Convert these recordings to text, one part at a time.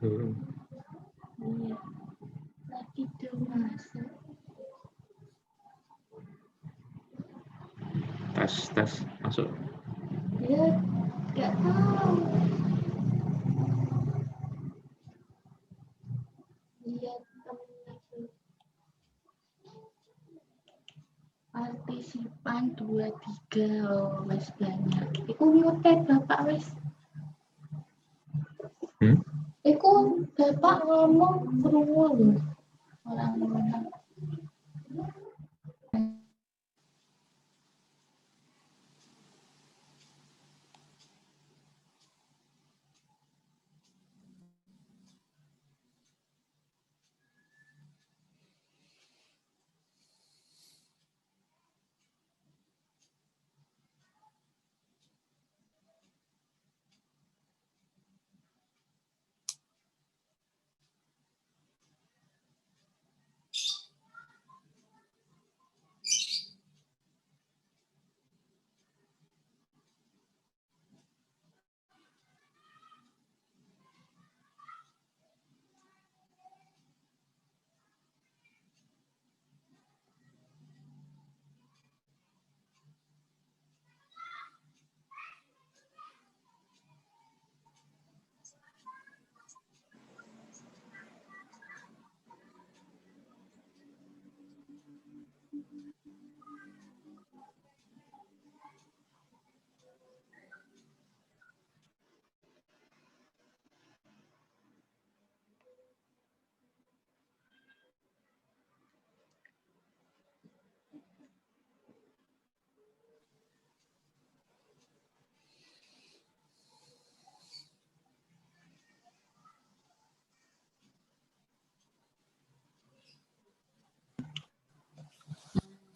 Iya, lagi tuh masuk. Tes masuk. Ya, nggak tahu. Lihat temen lagi. Partisipan 23 oh wes banyak. Iku mutet bapak wes. Iku bapak ngomong krungu lho. Orang-orang.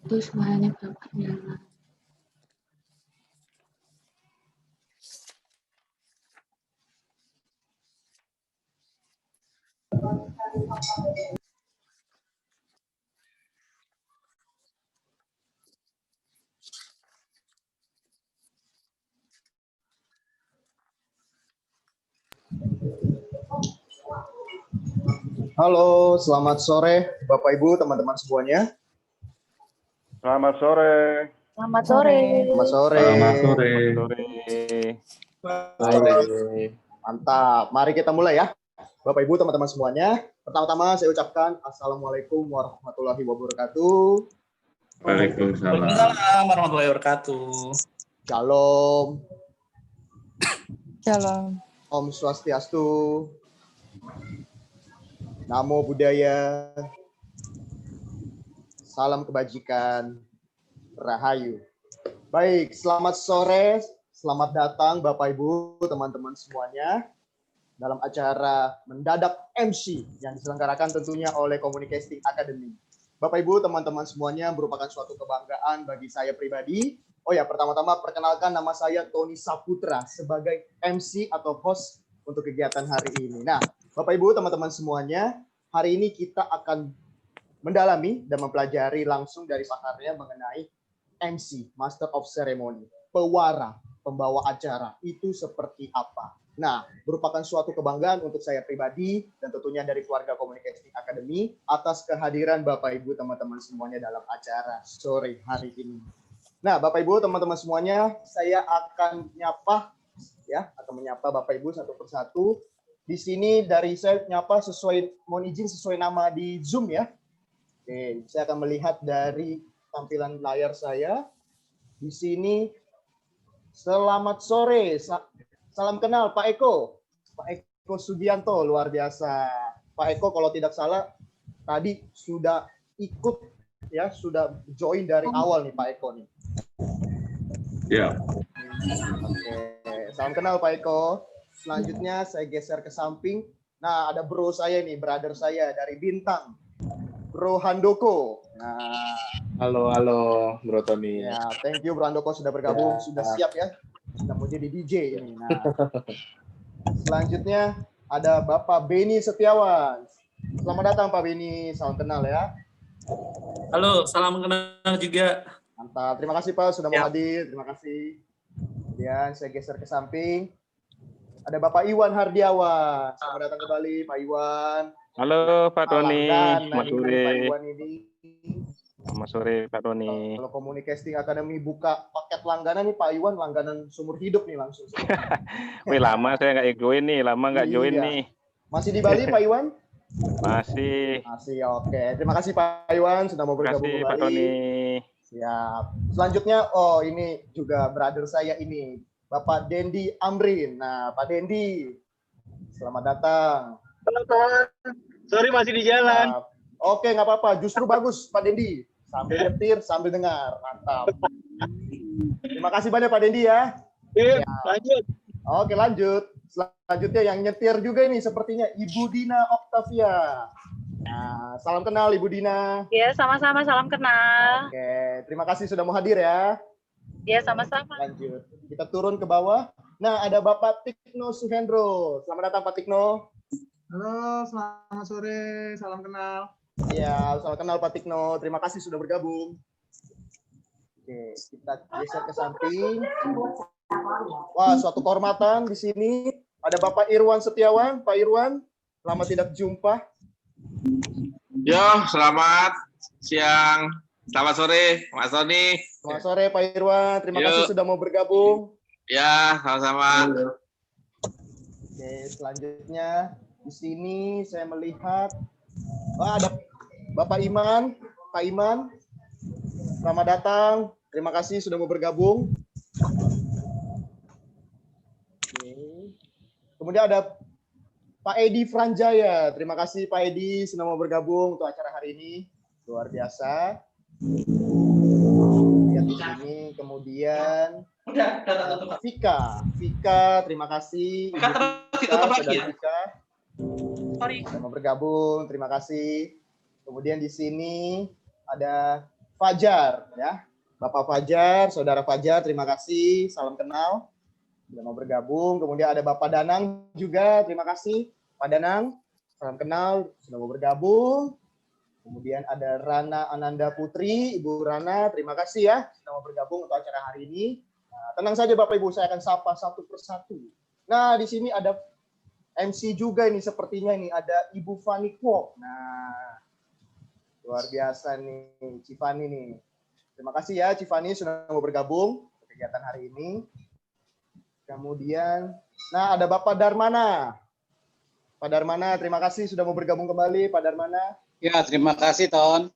Terus banyak dapatnya. Halo, selamat sore Bapak Ibu, teman-teman semuanya. Selamat sore. Selamat sore. Selamat sore. Selamat sore. Sore. Mantap. Mari kita mulai ya. Bapak Ibu, teman-teman semuanya. Pertama-tama saya ucapkan Assalamualaikum warahmatullahi wabarakatuh. Waalaikumsalam. Waalaikumsalam warahmatullahi wabarakatuh. Shalom. Shalom. Om Swastiastu. Namo Buddhaya. Salam kebajikan. Rahayu. Baik, selamat sore. Selamat datang Bapak Ibu, teman-teman semuanya. Dalam acara mendadak MC yang diselenggarakan tentunya oleh Communicating Academy. Bapak Ibu, teman-teman semuanya, merupakan suatu kebanggaan bagi saya pribadi. Oh ya, pertama-tama perkenalkan nama saya Tony Saputra sebagai MC atau host untuk kegiatan hari ini. Nah, Bapak Ibu, teman-teman semuanya, hari ini kita akan mendalami dan mempelajari langsung dari pakarnya mengenai MC, Master of Ceremony, pewara, pembawa acara, itu seperti apa. Nah, merupakan suatu kebanggaan untuk saya pribadi dan tentunya dari keluarga Communicating Academy atas kehadiran Bapak Ibu teman-teman semuanya dalam acara sore hari ini. Nah, Bapak Ibu teman-teman semuanya, saya akan menyapa Bapak Ibu satu persatu. Di sini dari saya nyapa mohon izin sesuai nama di Zoom ya. Oke, saya akan melihat dari tampilan layar saya. Di sini selamat sore. Salam kenal Pak Eko. Pak Eko Sugianto, luar biasa. Pak Eko kalau tidak salah tadi sudah ikut ya, sudah join dari awal nih Pak Eko nih. Ya. Oke, salam kenal Pak Eko. Selanjutnya saya geser ke samping. Nah, ada bro saya nih, brother saya dari Bintang. Bro Handoko. Nah, Halo, Bro Tony. ya, thank you Bro Handoko sudah bergabung, sudah siap ya. Sudah mau jadi DJ ini. Nah, selanjutnya ada Bapak Beni Setiawan. Selamat datang Pak Beni, salam kenal ya. Halo, salam kenal juga. Mantap, terima kasih Pak sudah mau hadir, terima kasih. Kemudian saya geser ke samping. Ada Bapak Iwan Hardiawan. Selamat datang kembali Pak Iwan. Halo Pak Tony. Selamat Selamat sore. Pak Iwan ini. Selamat sore Pak Tony. Kalau Communicating Academy buka paket langganan nih Pak Iwan, langganan seumur hidup nih langsung. Wih, lama saya nggak join nih, join Iya. nih. Masih di Bali Pak Iwan? Masih. Masih, oke. Terima kasih Pak Iwan sudah mau Terima bergabung kasih kembali. Pak Tony. Siap. Selanjutnya, ini juga brother saya ini, Bapak Dendi Amrin. Nah, Pak Dendi, selamat datang. Halo kawan, sorry masih di jalan. Nah, oke, nggak apa-apa. Justru bagus Pak Dendi. Sambil nyetir, sambil dengar. Mantap. Terima kasih banyak Pak Dendi ya. Iya, lanjut. Oke, lanjut. Selanjutnya yang nyetir juga ini sepertinya Ibu Dina Octavia. Nah, salam kenal Ibu Dina. Ya, sama-sama, salam kenal. Oke, terima kasih sudah mau hadir ya. Ya, sama-sama. Lanjut. Kita turun ke bawah. Nah, ada Bapak Tikno Suhendro. Selamat datang Pak Tikno. Halo, selamat sore. Salam kenal. Ya, selamat kenal Pak Tikno. Terima kasih sudah bergabung. Oke, kita geser ke samping. Wah, suatu kehormatan di sini. Ada Bapak Irwan Setiawan. Pak Irwan, lama tidak jumpa. Yo, selamat siang. Selamat sore, Mas Tony. Selamat sore Pak Irwan. Terima Yuk. kasih sudah mau bergabung. Ya, sama-sama. Oke, selanjutnya di sini saya melihat ada Bapak Iman, Pak Iman. Selamat datang. Terima kasih sudah mau bergabung. Oke. Kemudian ada Pak Edi Franjaya. Terima kasih Pak Edi sudah mau bergabung untuk acara hari ini. Luar biasa. Lihat di sini. Kemudian Vika, terima kasih. Vika. Sorry. Sudah mau bergabung, terima kasih. Kemudian di sini ada Fajar ya. Bapak Fajar, Saudara Fajar, terima kasih. Salam kenal. Sudah mau bergabung. Kemudian ada Bapak Danang juga, terima kasih. Pak Danang, salam kenal, sudah mau bergabung. Kemudian ada Rana Ananda Putri, Ibu Rana, terima kasih ya sudah mau bergabung untuk acara hari ini. Nah, tenang saja Bapak Ibu, saya akan sapa satu persatu. Nah, di sini ada MC juga ini sepertinya ini ada Ibu Fani Kwok. Nah, luar biasa nih Cifani nih. Terima kasih ya Cifani sudah mau bergabung ke kegiatan hari ini. Kemudian, nah ada Bapak Darmana. Pak Darmana, terima kasih sudah mau bergabung kembali Pak Darmana. Ya, terima kasih, Ton.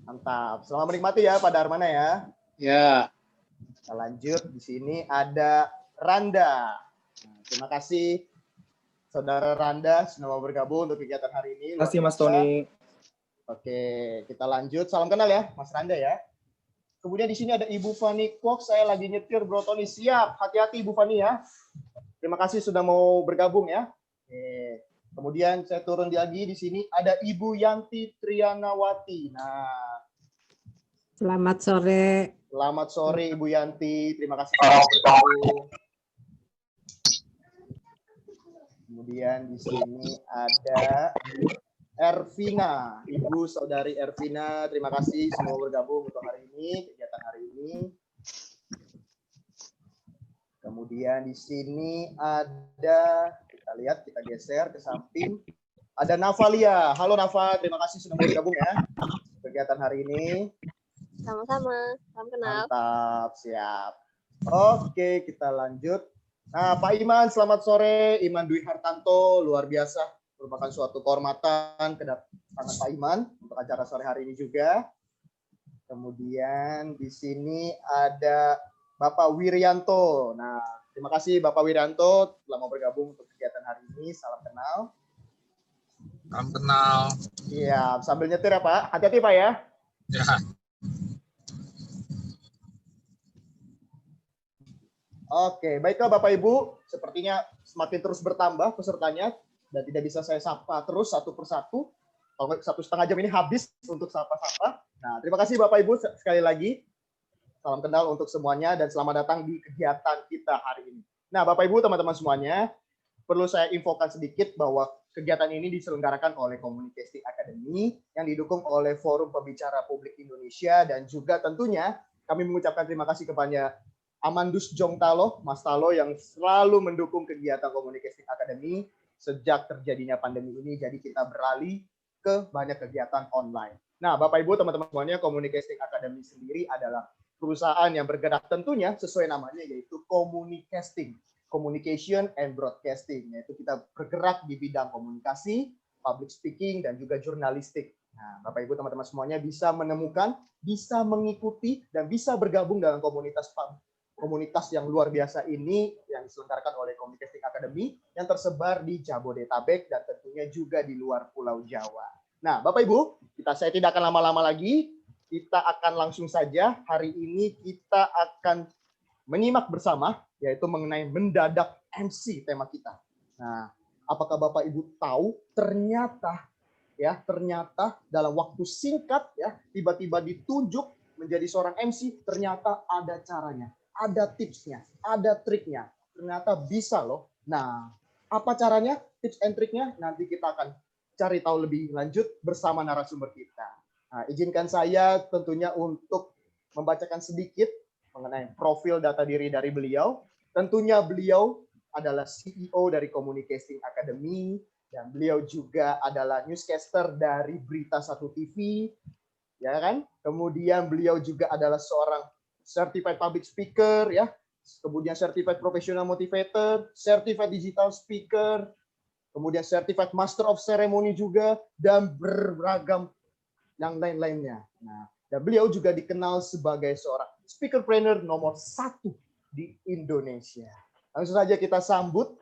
Mantap. Selamat menikmati ya, Pak Darmana ya. Ya. Kita lanjut. Di sini ada Randa. Nah, terima kasih, Saudara Randa, sudah mau bergabung untuk kegiatan hari ini. Terima kasih, Mas Tony. Oke, kita lanjut. Salam kenal ya, Mas Randa ya. Kemudian di sini ada Ibu Fani Kwok. Saya lagi nyetir, Bro Tony. Siap. Hati-hati, Ibu Fani ya. Terima kasih sudah mau bergabung ya. Oke. Kemudian saya turun lagi di sini ada Ibu Yanti Trianawati. Nah, selamat sore. Selamat sore Ibu Yanti. Terima kasih. Kemudian di sini ada Ervina, Ibu Saudari Ervina. Terima kasih semua bergabung untuk hari ini, kegiatan hari ini. Kemudian di sini ada, kita lihat, kita geser ke samping. Ada Navalia. Halo Nava, terima kasih sudah bergabung ya kegiatan hari ini. Sama-sama, salam kenal. Mantap, siap. Oke, kita lanjut. Nah, Pak Iman, selamat sore. Iman Dwi Hartanto, luar biasa. Merupakan suatu kehormatan kedatangan Pak Iman untuk acara sore hari ini juga. Kemudian di sini ada Bapak Wiryanto. Nah, terima kasih Bapak Wiryanto telah mau bergabung untuk kegiatan hari ini. Salam kenal. Salam kenal. Iya, sambil nyetir ya Pak. Hati-hati Pak ya. Ya. Oke, baiklah Bapak Ibu. Sepertinya semakin terus bertambah pesertanya dan tidak bisa saya sapa terus satu persatu. Kalau 1,5 jam ini habis untuk sapa-sapa. Nah, terima kasih Bapak Ibu sekali lagi. Salam kenal untuk semuanya dan selamat datang di kegiatan kita hari ini. Nah, Bapak Ibu, teman-teman semuanya, perlu saya infokan sedikit bahwa kegiatan ini diselenggarakan oleh Communicating Academy yang didukung oleh Forum Pembicara Publik Indonesia dan juga tentunya kami mengucapkan terima kasih kepada Amandus Jongtalo, Mas Talo yang selalu mendukung kegiatan Communicating Academy sejak terjadinya pandemi ini. Jadi kita beralih ke banyak kegiatan online. Nah, Bapak Ibu, teman-teman semuanya, Communicating Academy sendiri adalah perusahaan yang bergerak tentunya sesuai namanya yaitu communication and broadcasting, yaitu kita bergerak di bidang komunikasi, public speaking dan juga jurnalistik. Nah, Bapak Ibu teman-teman semuanya bisa menemukan, bisa mengikuti dan bisa bergabung dalam komunitas yang luar biasa ini yang diselenggarakan oleh Communicating Academy yang tersebar di Jabodetabek dan tentunya juga di luar Pulau Jawa. Nah, Bapak Ibu, saya tidak akan lama-lama lagi. Kita akan langsung saja hari ini kita akan menyimak bersama yaitu mengenai mendadak MC tema kita. Nah, apakah Bapak Ibu tahu ternyata dalam waktu singkat ya tiba-tiba ditunjuk menjadi seorang MC, ternyata ada caranya, ada tipsnya, ada triknya. Ternyata bisa loh. Nah, apa caranya? Tips and triknya nanti kita akan cari tahu lebih lanjut bersama narasumber kita. Nah, izinkan saya tentunya untuk membacakan sedikit mengenai profil data diri dari beliau. Tentunya beliau adalah CEO dari Communicating Academy dan beliau juga adalah newscaster dari Berita 1 TV, ya kan? Kemudian beliau juga adalah seorang certified public speaker, ya. Kemudian certified professional motivator, certified digital speaker, kemudian certified master of ceremony juga dan beragam yang lain-lainnya. Nah, dan beliau juga dikenal sebagai seorang speakerpreneur nomor 1 di Indonesia. Langsung saja kita sambut.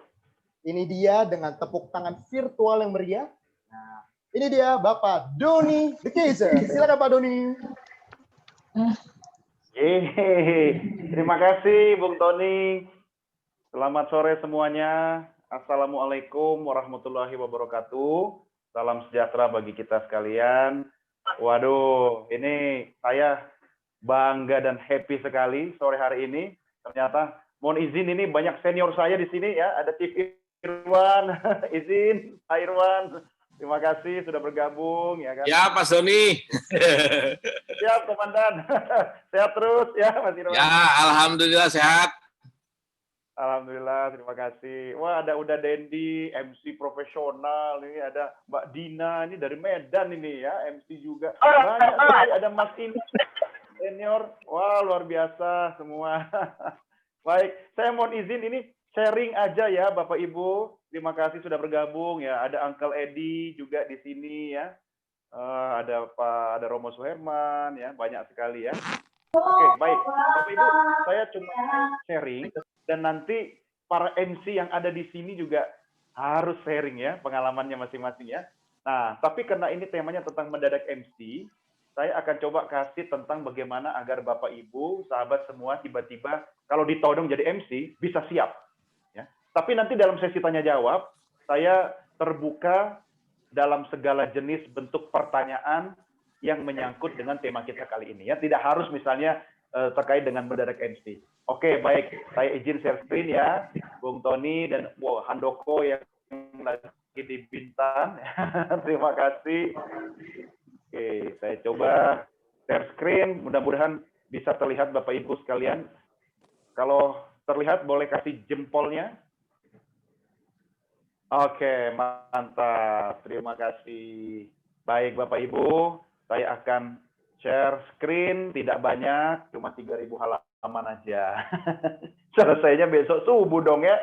Ini dia dengan tepuk tangan virtual yang meriah. Nah, ini dia Bapak Doni De Keizer. Silakan Pak Doni. Terima kasih Bung Tony. Selamat sore semuanya. Assalamualaikum warahmatullahi wabarakatuh. Salam sejahtera bagi kita sekalian. Waduh, ini nih, saya bangga dan happy sekali sore hari ini. Ternyata, mohon izin ini banyak senior saya di sini ya. Ada Chief Irwan, izin Pak Irwan. Terima kasih sudah bergabung ya kan. Ya, Pak Doni. Siap, Komandan. Sehat terus ya, Mas Irwan. Ya, alhamdulillah sehat. Alhamdulillah, terima kasih. Wah, ada udah Dendi, MC profesional, ini ada Mbak Dina, ini dari Medan ini ya, MC juga. Banyak sekali, ada Mas Ini, senior. Wah, luar biasa semua. Baik, saya mohon izin ini sharing aja ya, Bapak Ibu. Terima kasih sudah bergabung ya. Ada Uncle Edi juga di sini ya. Ada Romo Suherman ya, banyak sekali ya. Oke, baik. Bapak Ibu, saya cuma sharing dan nanti para MC yang ada di sini juga harus sharing ya pengalamannya masing-masing ya. Nah, tapi karena ini temanya tentang mendadak MC, saya akan coba kasih tentang bagaimana agar Bapak Ibu, sahabat semua tiba-tiba kalau ditodong jadi MC bisa siap ya. Tapi nanti dalam sesi tanya jawab, saya terbuka dalam segala jenis bentuk pertanyaan yang menyangkut dengan tema kita kali ini ya. Tidak harus misalnya terkait dengan mendadak MC. Oke, baik. Saya izin share screen ya. Bung Tony dan Handoko yang lagi di Bintan. Terima kasih. Oke, saya coba share screen. Mudah-mudahan bisa terlihat Bapak Ibu sekalian. Kalau terlihat boleh kasih jempolnya. Oke, mantap. Terima kasih. Baik Bapak Ibu, saya akan share screen, tidak banyak, cuma 3.000 halaman aja. Selesainya besok subuh dong ya.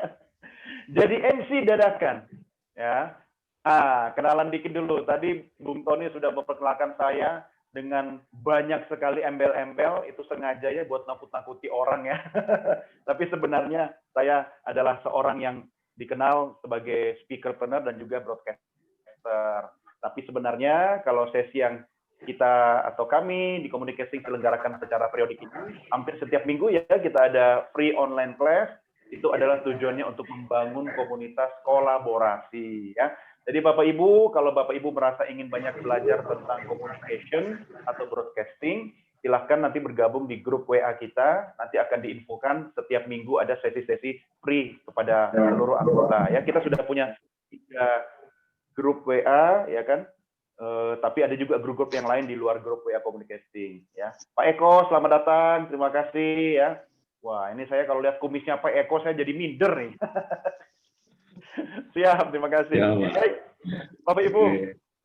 Jadi MC dadakan. Ya. Kenalan dikit dulu. Tadi Bung Tony sudah memperkenalkan saya dengan banyak sekali embel-embel, itu sengaja ya buat nakut-nakuti orang ya. Tapi sebenarnya saya adalah seorang yang dikenal sebagai speakerpreneur dan juga broadcaster. Tapi sebenarnya kalau sesi yang kita atau kami di Communicating selenggarakan secara periodik ini, hampir setiap minggu ya kita ada free online class. Itu adalah tujuannya untuk membangun komunitas kolaborasi ya. Jadi Bapak Ibu, kalau Bapak Ibu merasa ingin banyak belajar tentang communication atau broadcasting, silahkan nanti bergabung di grup WA kita. Nanti akan diinfokan setiap minggu ada sesi-sesi free kepada seluruh anggota ya. Kita sudah punya 3 grup WA ya kan. Tapi ada juga grup-grup yang lain di luar grup WA Communicating ya. Pak Eko, selamat datang. Terima kasih ya. Wah, ini saya kalau lihat kumisnya Pak Eko saya jadi minder nih. Siap, terima kasih. Ya, baik. Bapak Ibu,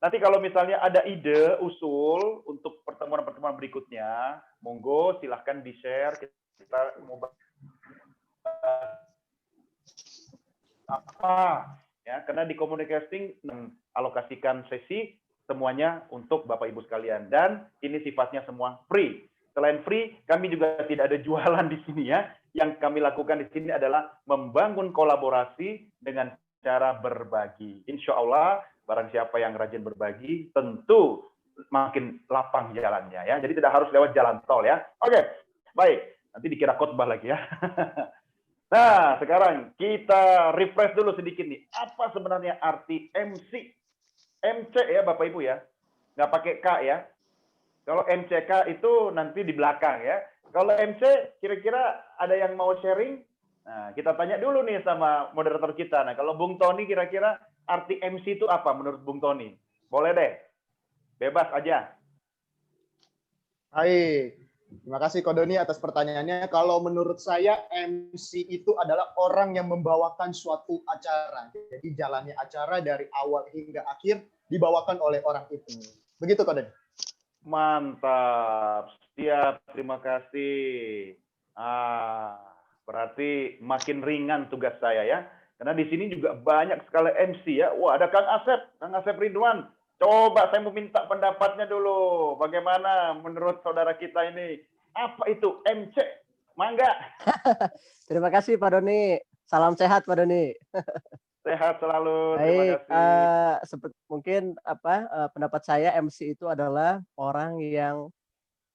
nanti kalau misalnya ada ide, usul untuk pertemuan-pertemuan berikutnya, monggo silahkan di-share. Kita mau apa ya, karena di Communicating alokasikan sesi semuanya untuk Bapak Ibu sekalian, dan ini sifatnya semua free. Selain free, kami juga tidak ada jualan di sini ya. Yang kami lakukan di sini adalah membangun kolaborasi dengan cara berbagi. Insya Allah, barang siapa yang rajin berbagi, tentu makin lapang jalannya ya. Jadi tidak harus lewat jalan tol ya. Oke, baik. Nanti dikira khotbah lagi ya. Nah, sekarang kita refresh dulu sedikit nih. Apa sebenarnya arti MC? MC ya Bapak Ibu ya, nggak pakai K ya. Kalau MCK itu nanti di belakang ya. Kalau MC kira-kira ada yang mau sharing? Nah, kita tanya dulu nih sama moderator kita. Nah, kalau Bung Tony kira-kira arti MC itu apa menurut Bung Tony? Boleh deh, bebas aja. Baik. Terima kasih Ko Doni atas pertanyaannya. Kalau menurut saya MC itu adalah orang yang membawakan suatu acara. Jadi jalannya acara dari awal hingga akhir dibawakan oleh orang itu. Begitu Ko Doni. Mantap. Siap, terima kasih. Berarti makin ringan tugas saya ya. Karena di sini juga banyak sekali MC ya. Wah, ada Kang Asep Ridwan. Coba saya mau minta pendapatnya dulu. Bagaimana menurut saudara kita ini? Apa itu MC? Mangga. Terima kasih Pak Doni. Salam sehat Pak Doni. Sehat selalu. Baik, mungkin pendapat saya MC itu adalah orang yang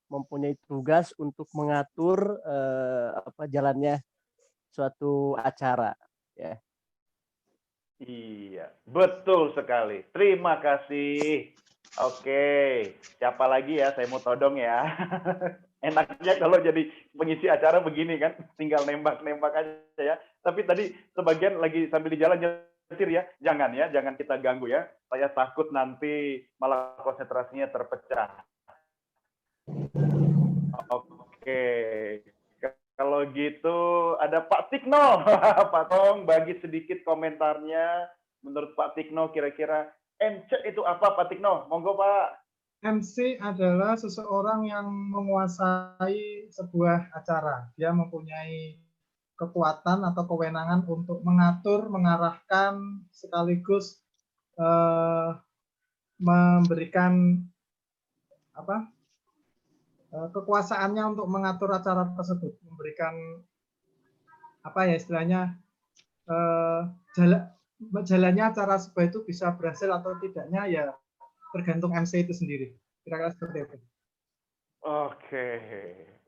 mempunyai tugas untuk mengatur jalannya suatu acara ya. Iya, betul sekali. Terima kasih. Oke, siapa lagi ya? Saya mau todong ya. Enaknya kalau jadi pengisi acara begini kan, tinggal nembak-nembak aja ya. Tapi tadi sebagian lagi sambil di jalan nyetir ya, jangan kita ganggu ya. Saya takut nanti malah konsentrasinya terpecah. Oke, kalau gitu ada Pak Tikno. Pak Tong bagi sedikit komentarnya. Menurut Pak Tikno kira-kira MC itu apa Pak Tikno? Monggo Pak. MC adalah seseorang yang menguasai sebuah acara. Dia mempunyai kekuatan atau kewenangan untuk mengatur, mengarahkan, sekaligus memberikan kekuasaannya untuk mengatur acara tersebut, memberikan istilahnya jalannya acara sebuah itu bisa berhasil atau tidaknya ya tergantung MC itu sendiri. Kira-kira seperti itu. Oke,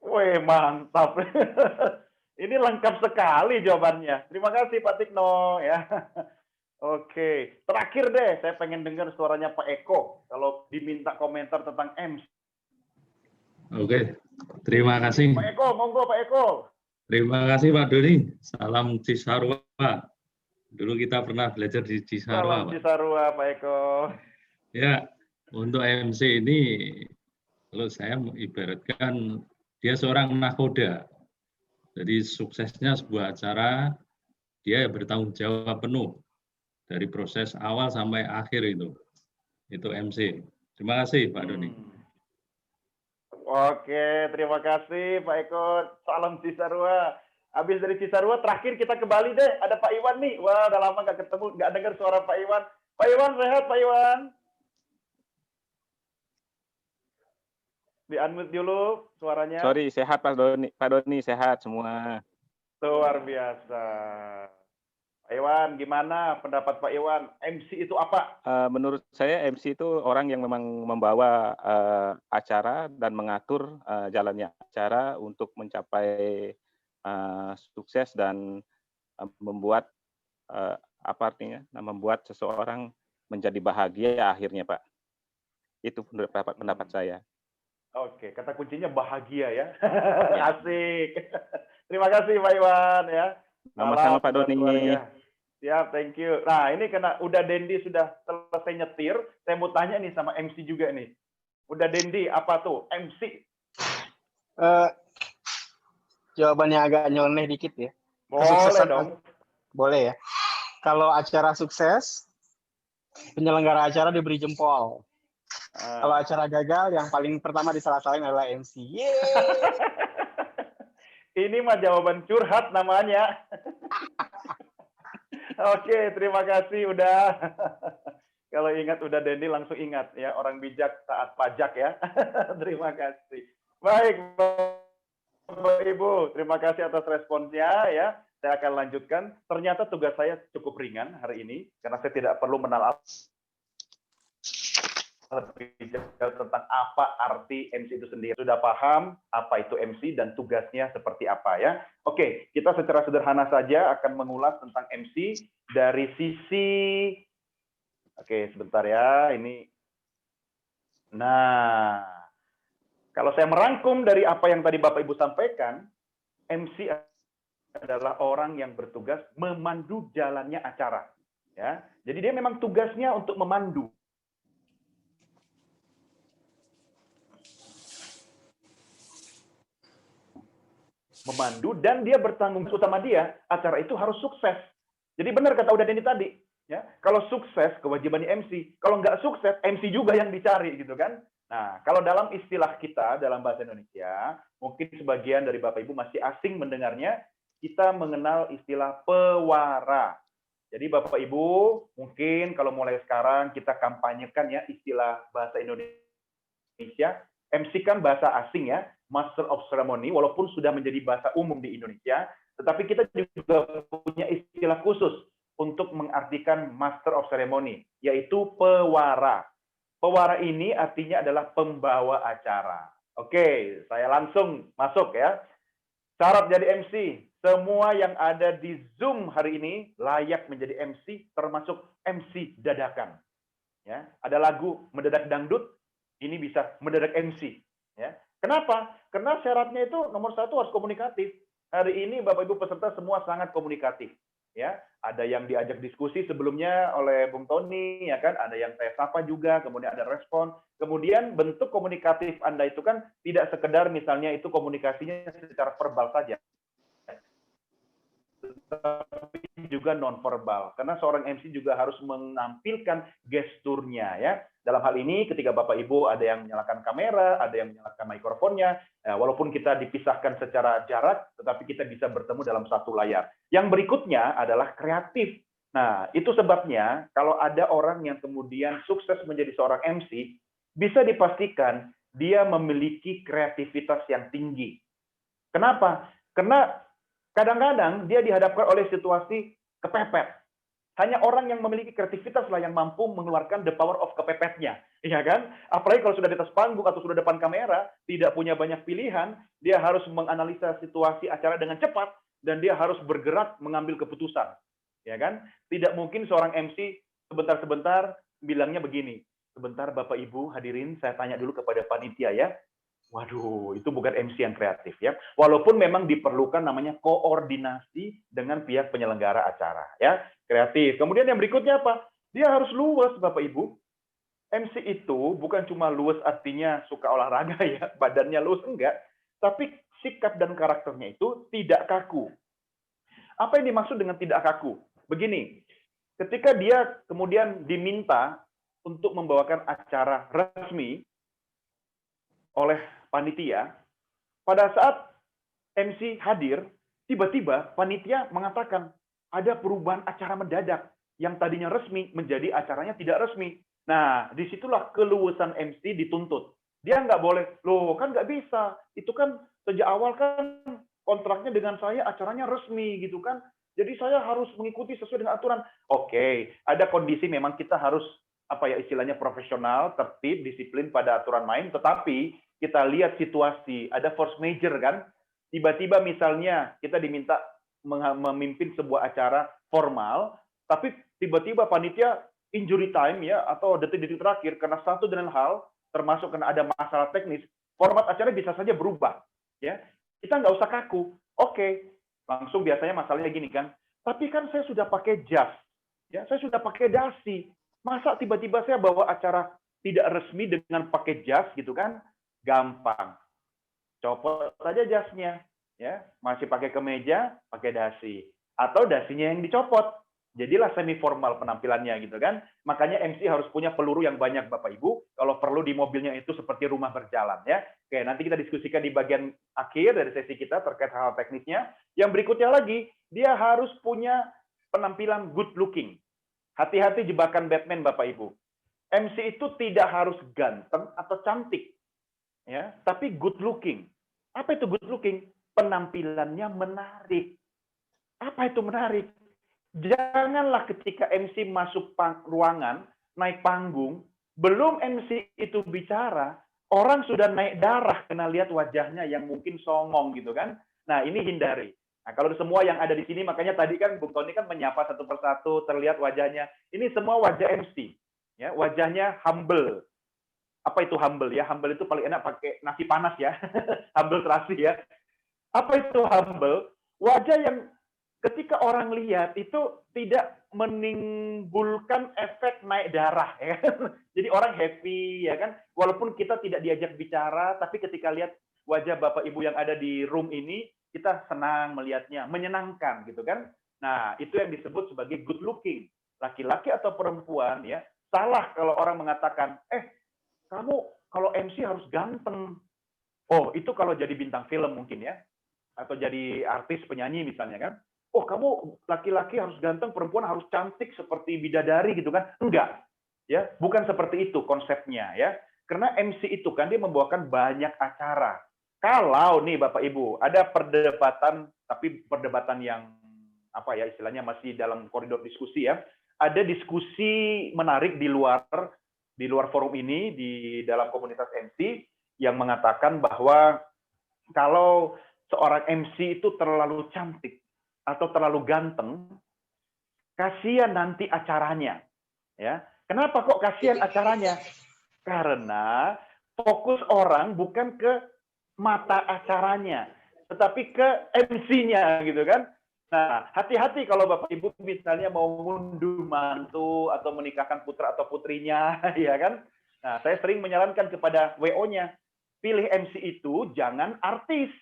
wih mantap. Ini lengkap sekali jawabannya. Terima kasih Pak Tikno ya. Oke, terakhir deh, saya pengen dengar suaranya Pak Eko kalau diminta komentar tentang MC. Oke, terima kasih. Pak Eko, monggo Pak Eko. Terima kasih Pak Doni. Salam Cisarua. Dulu kita pernah belajar di Cisarua. Salam Cisarua Pak Eko. Ya, untuk MC ini, kalau saya ibaratkan dia seorang nakoda. Jadi suksesnya sebuah acara, dia bertanggung jawab penuh dari proses awal sampai akhir itu. Itu MC. Terima kasih Pak Doni. Oke, terima kasih Pak Eko. Salam Cisarua. Habis dari Cisarua, terakhir kita ke Bali deh. Ada Pak Iwan nih. Wah, udah lama nggak ketemu, nggak dengar suara Pak Iwan. Pak Iwan sehat Pak Iwan? Di-unmute dulu suaranya. Sorry, sehat Pak Doni sehat semua. Luar biasa. Pak Iwan, gimana pendapat Pak Iwan? MC itu apa? Menurut saya MC itu orang yang memang membawa acara dan mengatur jalannya acara untuk mencapai sukses dan membuat apa artinya? Membuat seseorang menjadi bahagia akhirnya, Pak. Itu pendapat saya. Oke, kata kuncinya bahagia ya. Asik. Terima kasih Pak Iwan ya. Sama-sama Pak Doni. Siap, thank you. Nah, ini karena udah Dendi sudah selesai nyetir, saya mau tanya nih sama MC juga nih. Udah Dendi, apa tuh MC? Jawabannya agak nyeleneh dikit ya. Boleh dong. Boleh ya. Kalau acara sukses, penyelenggara acara diberi jempol. Kalau acara gagal, yang paling pertama disalah-salahin adalah MC. Ini mah jawaban curhat namanya. Oke, terima kasih udah. Kalau ingat udah Dendi langsung ingat ya, orang bijak taat pajak ya. Terima kasih. Baik, Bapak Ibu, terima kasih atas responsnya ya. Saya akan lanjutkan. Ternyata tugas saya cukup ringan hari ini karena saya tidak perlu menelaah lebih jauh tentang apa arti MC itu sendiri. Sudah paham apa itu MC dan tugasnya seperti apa ya. Oke, kita secara sederhana saja akan mengulas tentang MC dari sisi... Oke, sebentar ya. Ini. Nah, kalau saya merangkum dari apa yang tadi Bapak Ibu sampaikan, MC adalah orang yang bertugas memandu jalannya acara. Ya, jadi dia memang tugasnya untuk memandu. Dan dia bertanggung jawab utama dia, acara itu harus sukses. Jadi benar kata udah Denny tadi, ya. Kalau sukses kewajibannya MC, kalau nggak sukses MC juga yang dicari gitu kan. Nah, kalau dalam istilah kita dalam bahasa Indonesia, mungkin sebagian dari Bapak Ibu masih asing mendengarnya, kita mengenal istilah pewara. Jadi Bapak Ibu, mungkin kalau mulai sekarang kita kampanyekan ya istilah bahasa Indonesia. MC kan bahasa asing ya, Master of Ceremony, walaupun sudah menjadi bahasa umum di Indonesia, tetapi kita juga punya istilah khusus untuk mengartikan Master of Ceremony, yaitu pewara. Pewara ini artinya adalah pembawa acara. Oke, saya langsung masuk ya. Syarat jadi MC, semua yang ada di Zoom hari ini layak menjadi MC, termasuk MC dadakan. Ya, ada lagu mendadak dangdut, ini bisa mendadak MC. Ya, kenapa? Karena syaratnya itu nomor satu harus komunikatif. Hari ini Bapak Ibu peserta semua sangat komunikatif. Ya, ada yang diajak diskusi sebelumnya oleh Bung Tony, ya kan? Ada yang saya sapa juga, kemudian ada respon. Kemudian bentuk komunikatif Anda itu kan tidak sekedar misalnya itu komunikasinya secara verbal saja, tapi juga nonverbal. Karena seorang MC juga harus menampilkan gesturnya, ya. Dalam hal ini, ketika Bapak Ibu ada yang menyalakan kamera, ada yang menyalakan mikrofonnya, walaupun kita dipisahkan secara jarak, tetapi kita bisa bertemu dalam satu layar. Yang berikutnya adalah kreatif. Nah, itu sebabnya kalau ada orang yang kemudian sukses menjadi seorang MC, bisa dipastikan dia memiliki kreativitas yang tinggi. Kenapa? Karena kadang-kadang dia dihadapkan oleh situasi kepepet. Hanya orang yang memiliki kreativitas lah yang mampu mengeluarkan the power of kepepetnya, ya kan? Apalagi kalau sudah di atas panggung atau sudah depan kamera, tidak punya banyak pilihan, dia harus menganalisa situasi acara dengan cepat dan dia harus bergerak mengambil keputusan, ya kan? Tidak mungkin seorang MC sebentar-sebentar bilangnya begini, sebentar Bapak Ibu hadirin, saya tanya dulu kepada panitia ya. Waduh, itu bukan MC yang kreatif ya. Walaupun memang diperlukan namanya koordinasi dengan pihak penyelenggara acara ya, kreatif. Kemudian yang berikutnya apa? Dia harus luwes Bapak Ibu. MC itu bukan cuma luwes artinya suka olahraga ya, badannya luwes enggak, tapi sikap dan karakternya itu tidak kaku. Apa yang dimaksud dengan tidak kaku? Begini, ketika dia kemudian diminta untuk membawakan acara resmi oleh panitia, pada saat MC hadir, tiba-tiba panitia mengatakan ada perubahan acara mendadak yang tadinya resmi menjadi acaranya tidak resmi. Nah, disitulah keluasan MC dituntut. Dia nggak boleh, loh kan nggak bisa, itu kan sejak awal kan kontraknya dengan saya acaranya resmi gitu kan, jadi saya harus mengikuti sesuai dengan aturan. Oke, ada kondisi memang kita harus apa ya istilahnya profesional, tertib, disiplin pada aturan main, tetapi kita lihat situasi, ada force major kan, tiba-tiba misalnya kita diminta memimpin sebuah acara formal, tapi tiba-tiba panitia injury time ya, atau detik-detik terakhir, karena satu dan lain hal, termasuk karena ada masalah teknis, format acara bisa saja berubah. Ya, kita nggak usah kaku. Oke, langsung biasanya masalahnya gini kan, tapi kan saya sudah pakai jas, ya, saya sudah pakai dasi, masa tiba-tiba saya bawa acara tidak resmi dengan pakai jas gitu kan? Gampang, copot saja jasnya, ya, masih pakai kemeja, pakai dasi, atau dasinya yang dicopot, jadilah semi formal penampilannya gitu kan. Makanya MC harus punya peluru yang banyak Bapak Ibu, kalau perlu di mobilnya itu seperti rumah berjalan ya. Oke, nanti kita diskusikan di bagian akhir dari sesi kita terkait hal teknisnya. Yang berikutnya lagi, dia harus punya penampilan good looking. Hati-hati jebakan Batman Bapak Ibu. MC itu tidak harus ganteng atau cantik, ya, tapi good looking. Apa itu good looking? Penampilannya menarik. Apa itu menarik? Janganlah ketika MC masuk ruangan, naik panggung, belum MC itu bicara, orang sudah naik darah kena lihat wajahnya yang mungkin songong gitu kan. Nah, ini hindari. Nah, kalau semua yang ada di sini, makanya tadi kan Bung Tony kan menyapa satu persatu, terlihat wajahnya. Ini semua wajah MC. Ya, wajahnya humble. Apa itu humble ya? Humble itu paling enak pakai nasi panas ya. Humble terasi ya. Apa itu humble? Wajah yang ketika orang lihat itu tidak menimbulkan efek naik darah ya. Jadi orang happy ya kan. Walaupun kita tidak diajak bicara, tapi ketika lihat wajah Bapak Ibu yang ada di room ini, kita senang melihatnya, menyenangkan gitu kan. Nah, itu yang disebut sebagai good looking. Laki-laki atau perempuan ya, salah kalau orang mengatakan, kamu kalau MC harus ganteng. Oh, itu kalau jadi bintang film mungkin ya. Atau jadi artis penyanyi misalnya kan. Oh, kamu laki-laki harus ganteng, perempuan harus cantik seperti bidadari gitu kan. Enggak. Ya, bukan seperti itu konsepnya ya. Karena MC itu kan dia membawakan banyak acara. Kalau nih Bapak Ibu, ada perdebatan, tapi perdebatan yang apa ya istilahnya masih dalam koridor diskusi ya. Ada diskusi menarik di luar forum ini, di dalam komunitas MC, yang mengatakan bahwa kalau seorang MC itu terlalu cantik atau terlalu ganteng, kasihan nanti acaranya. Ya, Kenapa kok kasihan acaranya? Karena fokus orang bukan ke mata acaranya, tetapi ke MC-nya gitu kan. Nah, hati-hati kalau Bapak Ibu misalnya mau ngunduh mantu atau menikahkan putra atau putrinya, ya kan? Nah, saya sering menyarankan kepada WO-nya, pilih MC itu jangan artis.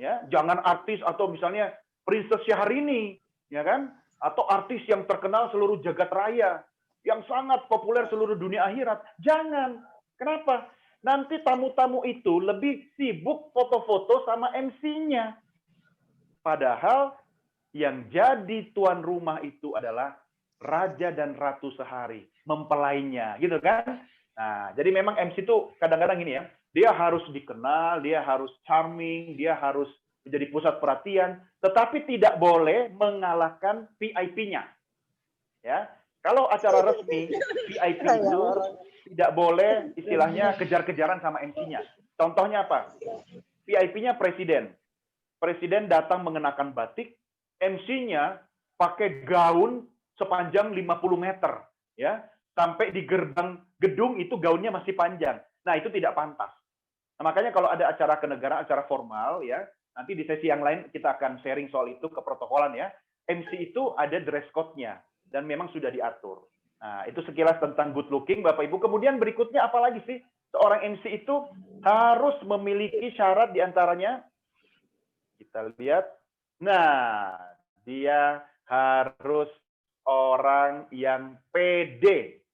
Ya, jangan artis atau misalnya Princess Syahrini, ya kan? Atau artis yang terkenal seluruh jagat raya, yang sangat populer seluruh dunia akhirat. Jangan. Kenapa? Nanti tamu-tamu itu lebih sibuk foto-foto sama MC-nya. Padahal yang jadi tuan rumah itu adalah raja dan ratu sehari, mempelainya, gitu kan? Nah, jadi memang MC itu kadang-kadang gini ya, dia harus dikenal, dia harus charming, dia harus menjadi pusat perhatian, tetapi tidak boleh mengalahkan VIP-nya. Ya, kalau acara resmi VIP itu tidak boleh istilahnya kejar-kejaran sama MC-nya. Contohnya apa? VIP-nya presiden. Presiden datang mengenakan batik, MC-nya pakai gaun sepanjang 50 meter, ya, sampai di gerbang gedung itu gaunnya masih panjang. Nah, itu tidak pantas. Nah, makanya kalau ada acara kenegaraan, acara formal, ya, nanti di sesi yang lain kita akan sharing soal itu ke protokolan ya. MC itu ada dress code-nya dan memang sudah diatur. Nah, itu sekilas tentang good looking, Bapak Ibu. Kemudian berikutnya apa lagi sih? Seorang MC itu harus memiliki syarat diantaranya. Kita lihat. Nah, dia harus orang yang pede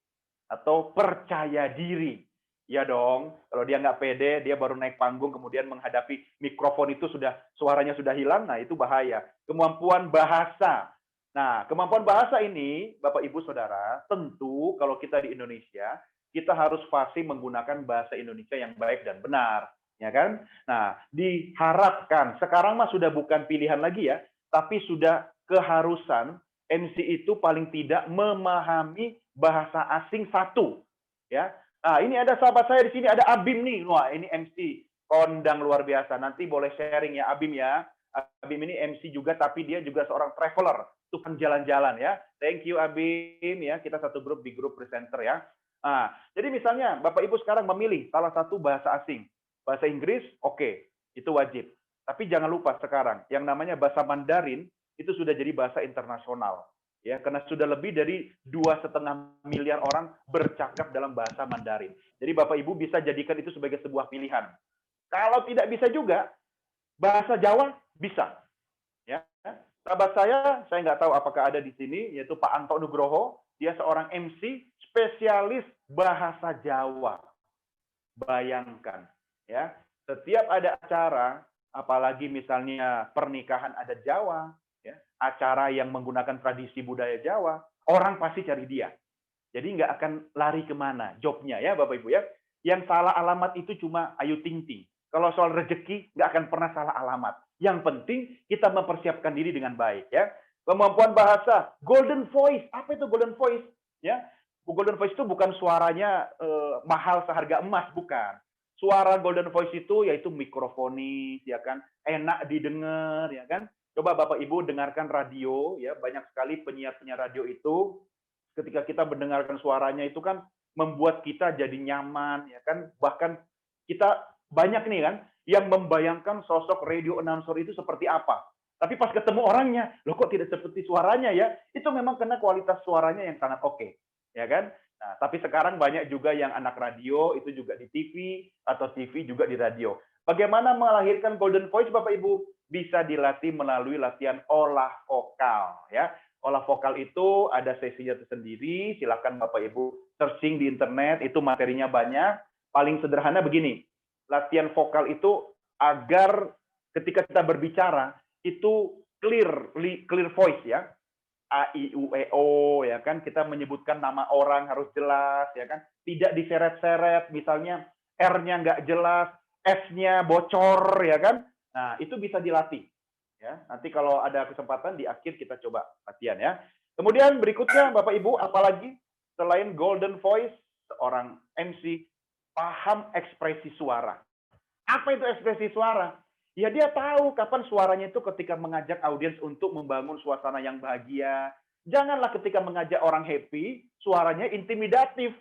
atau percaya diri. Ya dong, kalau dia nggak pede, dia baru naik panggung, kemudian menghadapi mikrofon itu suaranya sudah hilang, nah itu bahaya. Kemampuan bahasa. Nah, kemampuan bahasa ini, Bapak Ibu Saudara, tentu kalau kita di Indonesia, kita harus fasih menggunakan bahasa Indonesia yang baik dan benar. Ya kan? Nah, diharapkan, sekarang mah sudah bukan pilihan lagi ya, tapi sudah keharusan MC itu paling tidak memahami bahasa asing satu. Ya. Nah, ini ada sahabat saya di sini, ada Abim nih. Wah, ini MC kondang luar biasa. Nanti boleh sharing ya, Abim ya. Abim ini MC juga, tapi dia juga seorang traveler, tukang jalan-jalan ya. Thank you Abim ya. Kita satu grup di grup presenter ya. Nah, jadi misalnya Bapak Ibu sekarang memilih salah satu bahasa asing. Bahasa Inggris, oke, itu wajib. Tapi jangan lupa sekarang, yang namanya bahasa Mandarin itu sudah jadi bahasa internasional. Ya, karena sudah lebih dari 2,5 miliar orang bercakap dalam bahasa Mandarin. Jadi Bapak Ibu bisa jadikan itu sebagai sebuah pilihan. Kalau tidak bisa juga, bahasa Jawa bisa. Ya, sahabat saya nggak tahu apakah ada di sini, yaitu Pak Anto Nugroho. Dia seorang MC spesialis bahasa Jawa. Bayangkan, ya, setiap ada acara, apalagi misalnya pernikahan adat Jawa, ya, acara yang menggunakan tradisi budaya Jawa, orang pasti cari dia. Jadi nggak akan lari kemana jobnya ya Bapak Ibu ya. Yang salah alamat itu cuma Ayu Ting Ting. Kalau soal rezeki nggak akan pernah salah alamat. Yang penting kita mempersiapkan diri dengan baik ya. Kemampuan bahasa, golden voice. Apa itu golden voice? Ya, golden voice itu bukan suaranya mahal seharga emas, bukan. Suara golden voice itu yaitu mikrofonis, ya kan, enak didengar, ya kan. Coba Bapak Ibu dengarkan radio, ya, banyak sekali penyiar-penyiar radio itu ketika kita mendengarkan suaranya itu kan membuat kita jadi nyaman, ya kan. Bahkan kita banyak nih kan yang membayangkan sosok radio announcer itu seperti apa. Tapi pas ketemu orangnya, loh kok tidak seperti suaranya ya? Itu memang karena kualitas suaranya yang sangat oke, ya kan? Nah, tapi sekarang banyak juga yang anak radio itu juga di TV atau TV juga di radio. Bagaimana melahirkan golden voice Bapak Ibu? Bisa dilatih melalui latihan olah vokal ya. Olah vokal itu ada sesinya tersendiri, silakan Bapak Ibu searching di internet, itu materinya banyak. Paling sederhana begini, latihan vokal itu agar ketika kita berbicara itu clear voice ya. A, I, U, E, O, ya kan, kita menyebutkan nama orang harus jelas, ya kan, tidak diseret-seret, misalnya R-nya nggak jelas, S-nya bocor, ya kan, nah itu bisa dilatih, ya, nanti kalau ada kesempatan di akhir kita coba latihan ya. Kemudian berikutnya Bapak Ibu, apalagi selain golden voice, seorang MC paham ekspresi suara. Apa itu ekspresi suara? Ya dia tahu kapan suaranya itu ketika mengajak audiens untuk membangun suasana yang bahagia, Janganlah ketika mengajak orang happy, suaranya intimidatif,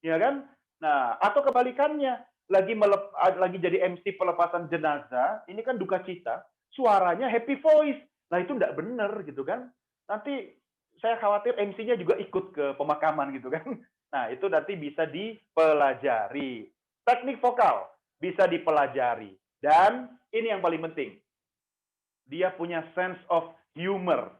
ya kan? Nah, atau kebalikannya, lagi jadi MC pelepasan jenazah, ini kan duka cita, suaranya happy voice. Nah, itu enggak benar gitu kan. Nanti saya khawatir MC-nya juga ikut ke pemakaman gitu kan. Nah, itu nanti bisa dipelajari. Teknik vokal bisa dipelajari. Dan ini yang paling penting. Dia punya sense of humor.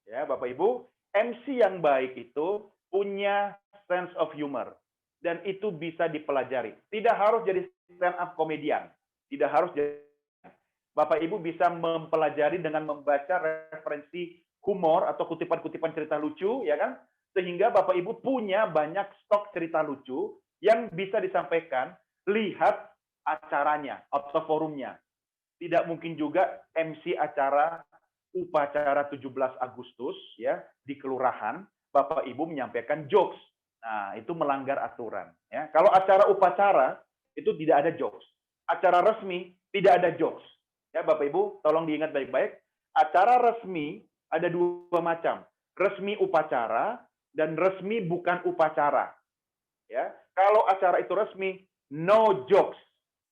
Ya, Bapak Ibu, MC yang baik itu punya sense of humor. Dan itu bisa dipelajari. Tidak harus jadi stand up komedian. Tidak harus jadi. Bapak Ibu bisa mempelajari dengan membaca referensi humor atau kutipan-kutipan cerita lucu, ya kan? Sehingga Bapak Ibu punya banyak stok cerita lucu yang bisa disampaikan, lihat acaranya atau forumnya. Tidak mungkin juga MC acara upacara 17 Agustus ya di kelurahan, Bapak Ibu menyampaikan jokes. Nah, itu melanggar aturan. Ya. Kalau acara upacara itu tidak ada jokes. Acara resmi tidak ada jokes. Ya, Bapak Ibu, tolong diingat baik-baik. Acara resmi ada dua macam. Resmi upacara dan resmi bukan upacara. Ya, kalau acara itu resmi, no jokes.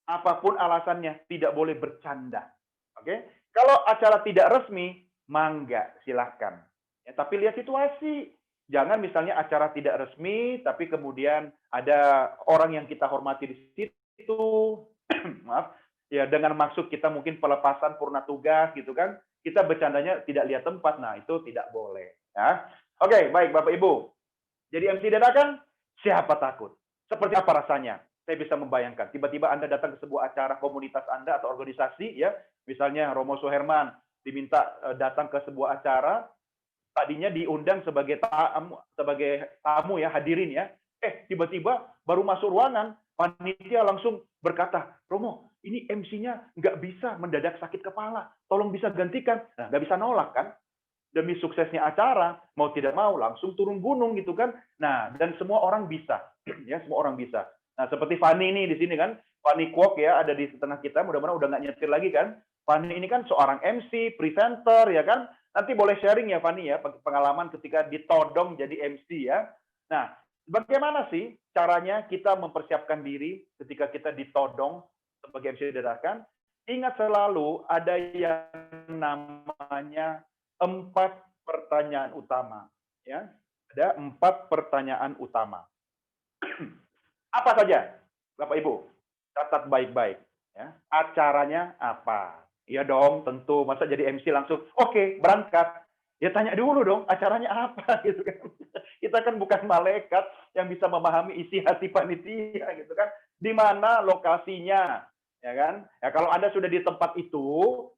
Apapun alasannya, tidak boleh bercanda. Oke? Kalau acara tidak resmi, mangga, silahkan. Ya, tapi lihat situasi. Jangan misalnya acara tidak resmi, tapi kemudian ada orang yang kita hormati di situ, maaf, ya dengan maksud kita mungkin pelepasan purna tugas gitu kan, kita bercandanya tidak lihat tempat, nah itu tidak boleh. Ya. Oke, baik Bapak Ibu. Jadi MC dadakan, siapa takut? Seperti apa rasanya? Saya bisa membayangkan, tiba-tiba Anda datang ke sebuah acara komunitas Anda atau organisasi, ya, misalnya Romo Suherman diminta datang ke sebuah acara, tadinya diundang sebagai tamu ya, hadirin ya. Tiba-tiba baru masuk ruangan, panitia langsung berkata, Romo, ini MC-nya nggak bisa mendadak sakit kepala, tolong bisa gantikan. Nah, nggak bisa nolak kan? Demi suksesnya acara, mau tidak mau langsung turun gunung gitu kan. Nah, dan semua orang bisa, ya semua orang bisa. Nah, seperti Fanny ini di sini kan, Fanny Kwok ya ada di tengah kita, mudah-mudahan udah nggak nyetir lagi kan. Fanny ini kan seorang MC, presenter ya kan. Nanti boleh sharing ya Fanny ya, pengalaman ketika ditodong jadi MC ya. Nah, bagaimana sih caranya kita mempersiapkan diri ketika kita ditodong sebagai MC dadakan? Ingat selalu ada yang namanya 4 pertanyaan utama. Ya, ada 4 pertanyaan utama. Apa saja, Bapak Ibu? Catat baik-baik. Ya. Acaranya apa? Iya dong, tentu. Masa jadi MC langsung, oke, berangkat. Ya tanya dulu dong, acaranya apa gitu kan. Kita kan bukan malaikat yang bisa memahami isi hati panitia gitu kan. Di mana lokasinya, ya kan? Ya kalau Anda sudah di tempat itu,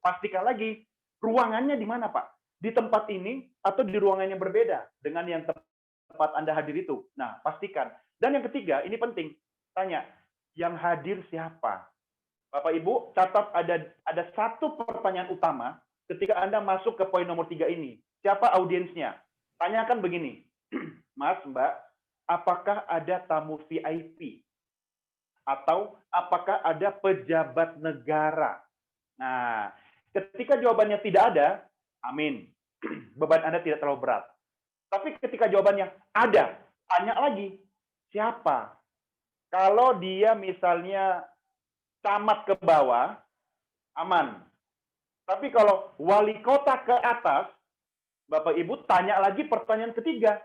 pastikan lagi ruangannya di mana, Pak? Di tempat ini atau di ruangan yang berbeda dengan yang tempat Anda hadir itu. Nah, pastikan. Dan yang ketiga, ini penting. Tanya, yang hadir siapa? Bapak Ibu, catat ada 1 pertanyaan utama ketika Anda masuk ke poin nomor 3 ini. Siapa audiensnya? Tanyakan begini, Mas, Mbak, apakah ada tamu VIP? Atau apakah ada pejabat negara? Nah, ketika jawabannya tidak ada, amin. Beban Anda tidak terlalu berat. Tapi ketika jawabannya ada, tanya lagi, siapa? Kalau dia misalnya camat ke bawah, aman. Tapi kalau wali kota ke atas, Bapak Ibu tanya lagi pertanyaan ketiga.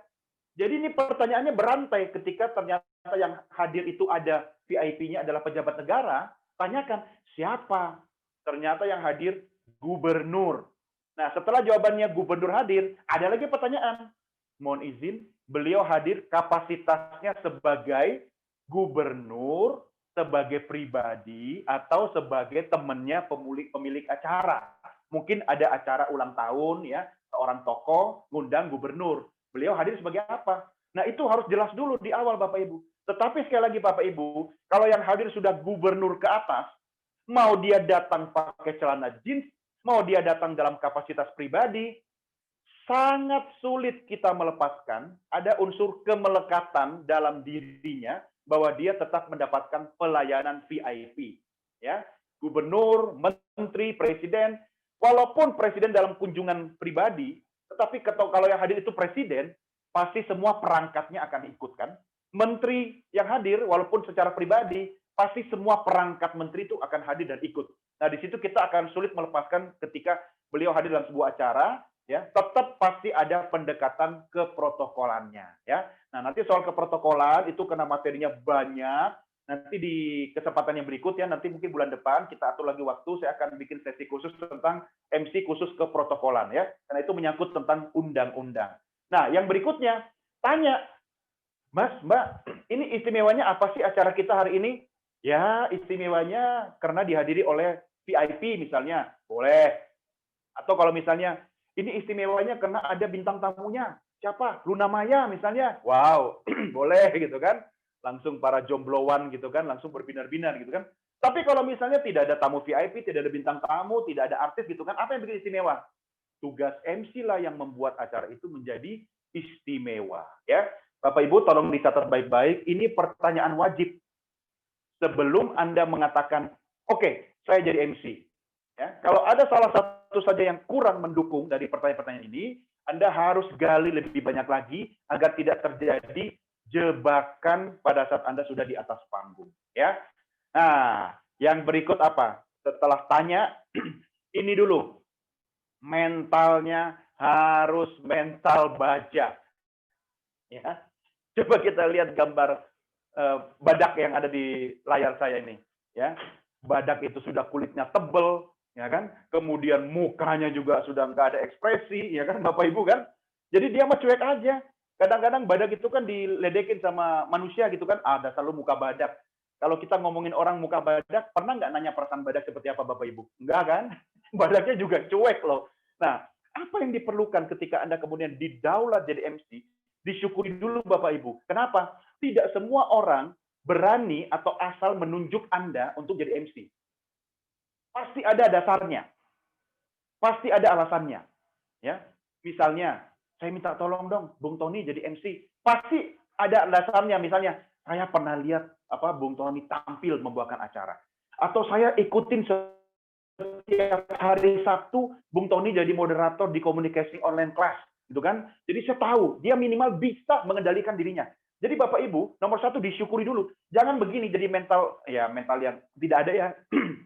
Jadi ini pertanyaannya berantai ketika ternyata yang hadir itu ada VIP-nya adalah pejabat negara, tanyakan siapa? Ternyata yang hadir gubernur. Nah, setelah jawabannya gubernur hadir, ada lagi pertanyaan. Mohon izin, beliau hadir kapasitasnya sebagai gubernur, sebagai pribadi, atau sebagai temannya pemilik acara. Mungkin ada acara ulang tahun, ya, seorang tokoh ngundang gubernur. Beliau hadir sebagai apa? Nah, itu harus jelas dulu di awal, Bapak Ibu. Tetapi sekali lagi, Bapak Ibu, kalau yang hadir sudah gubernur ke atas, mau dia datang pakai celana jeans, mau dia datang dalam kapasitas pribadi, sangat sulit kita melepaskan, ada unsur kemelekatan dalam dirinya, bahwa dia tetap mendapatkan pelayanan VIP. Ya, gubernur, menteri, presiden, walaupun presiden dalam kunjungan pribadi, Tetapi kalau yang hadir itu presiden, pasti semua perangkatnya akan ikut kan. Menteri yang hadir, walaupun secara pribadi, pasti semua perangkat menteri itu akan hadir dan ikut. Nah, di situ kita akan sulit melepaskan ketika beliau hadir dalam sebuah acara, ya, tetap pasti ada pendekatan keprotokolannya, ya. Nah, nanti soal keprotokolan itu karena materinya banyak, nanti di kesempatan yang berikut ya, nanti mungkin bulan depan kita atur lagi waktu, saya akan bikin sesi khusus tentang MC khusus keprotokolan ya, karena itu menyangkut tentang undang-undang. Nah, yang berikutnya, tanya, Mas, Mbak, ini istimewanya apa sih acara kita hari ini? Ya, istimewanya karena dihadiri oleh VIP misalnya, boleh. Atau kalau misalnya, ini istimewanya karena ada bintang tamunya. Siapa? Luna Maya misalnya. Wow, boleh gitu kan. Langsung para jombloan gitu kan, langsung berbinar-binar gitu kan. Tapi kalau misalnya tidak ada tamu VIP, tidak ada bintang tamu, tidak ada artis gitu kan, apa yang bikin istimewa? Tugas MC lah yang membuat acara itu menjadi istimewa. Ya, Bapak Ibu tolong dicatat baik-baik, ini pertanyaan wajib. Sebelum Anda mengatakan, oke, saya jadi MC. Ya, kalau ada salah satu saja yang kurang mendukung dari pertanyaan-pertanyaan ini, Anda harus gali lebih banyak lagi agar tidak terjadi jebakan pada saat Anda sudah di atas panggung. Ya, nah, yang berikut apa? Setelah tanya, ini dulu, mentalnya harus mental baja. Ya, coba kita lihat gambar badak yang ada di layar saya ini. Ya, badak itu sudah kulitnya tebel, ya kan? Kemudian mukanya juga sudah nggak ada ekspresi, ya kan, Bapak Ibu kan? Jadi dia mah cuek aja. Kadang-kadang badak itu kan diledekin sama manusia gitu kan, ada selalu muka badak. Kalau kita ngomongin orang muka badak, pernah nggak nanya perasaan badak seperti apa Bapak Ibu? Enggak kan? Badaknya juga cuek loh. Nah, apa yang diperlukan ketika Anda kemudian didaulat jadi MC? Disyukuri dulu Bapak Ibu. Kenapa? Tidak semua orang berani atau asal menunjuk Anda untuk jadi MC. Pasti ada dasarnya. Pasti ada alasannya. Ya, misalnya, saya minta tolong dong, Bung Tony jadi MC. Pasti ada alasannya. Misalnya, saya pernah lihat Bung Tony tampil membawakan acara. Atau saya ikutin setiap hari Sabtu, Bung Tony jadi moderator di communication online class. Gitu kan? Jadi saya tahu, dia minimal bisa mengendalikan dirinya. Jadi Bapak Ibu, nomor satu disyukuri dulu. Jangan begini jadi mental yang tidak ada ya,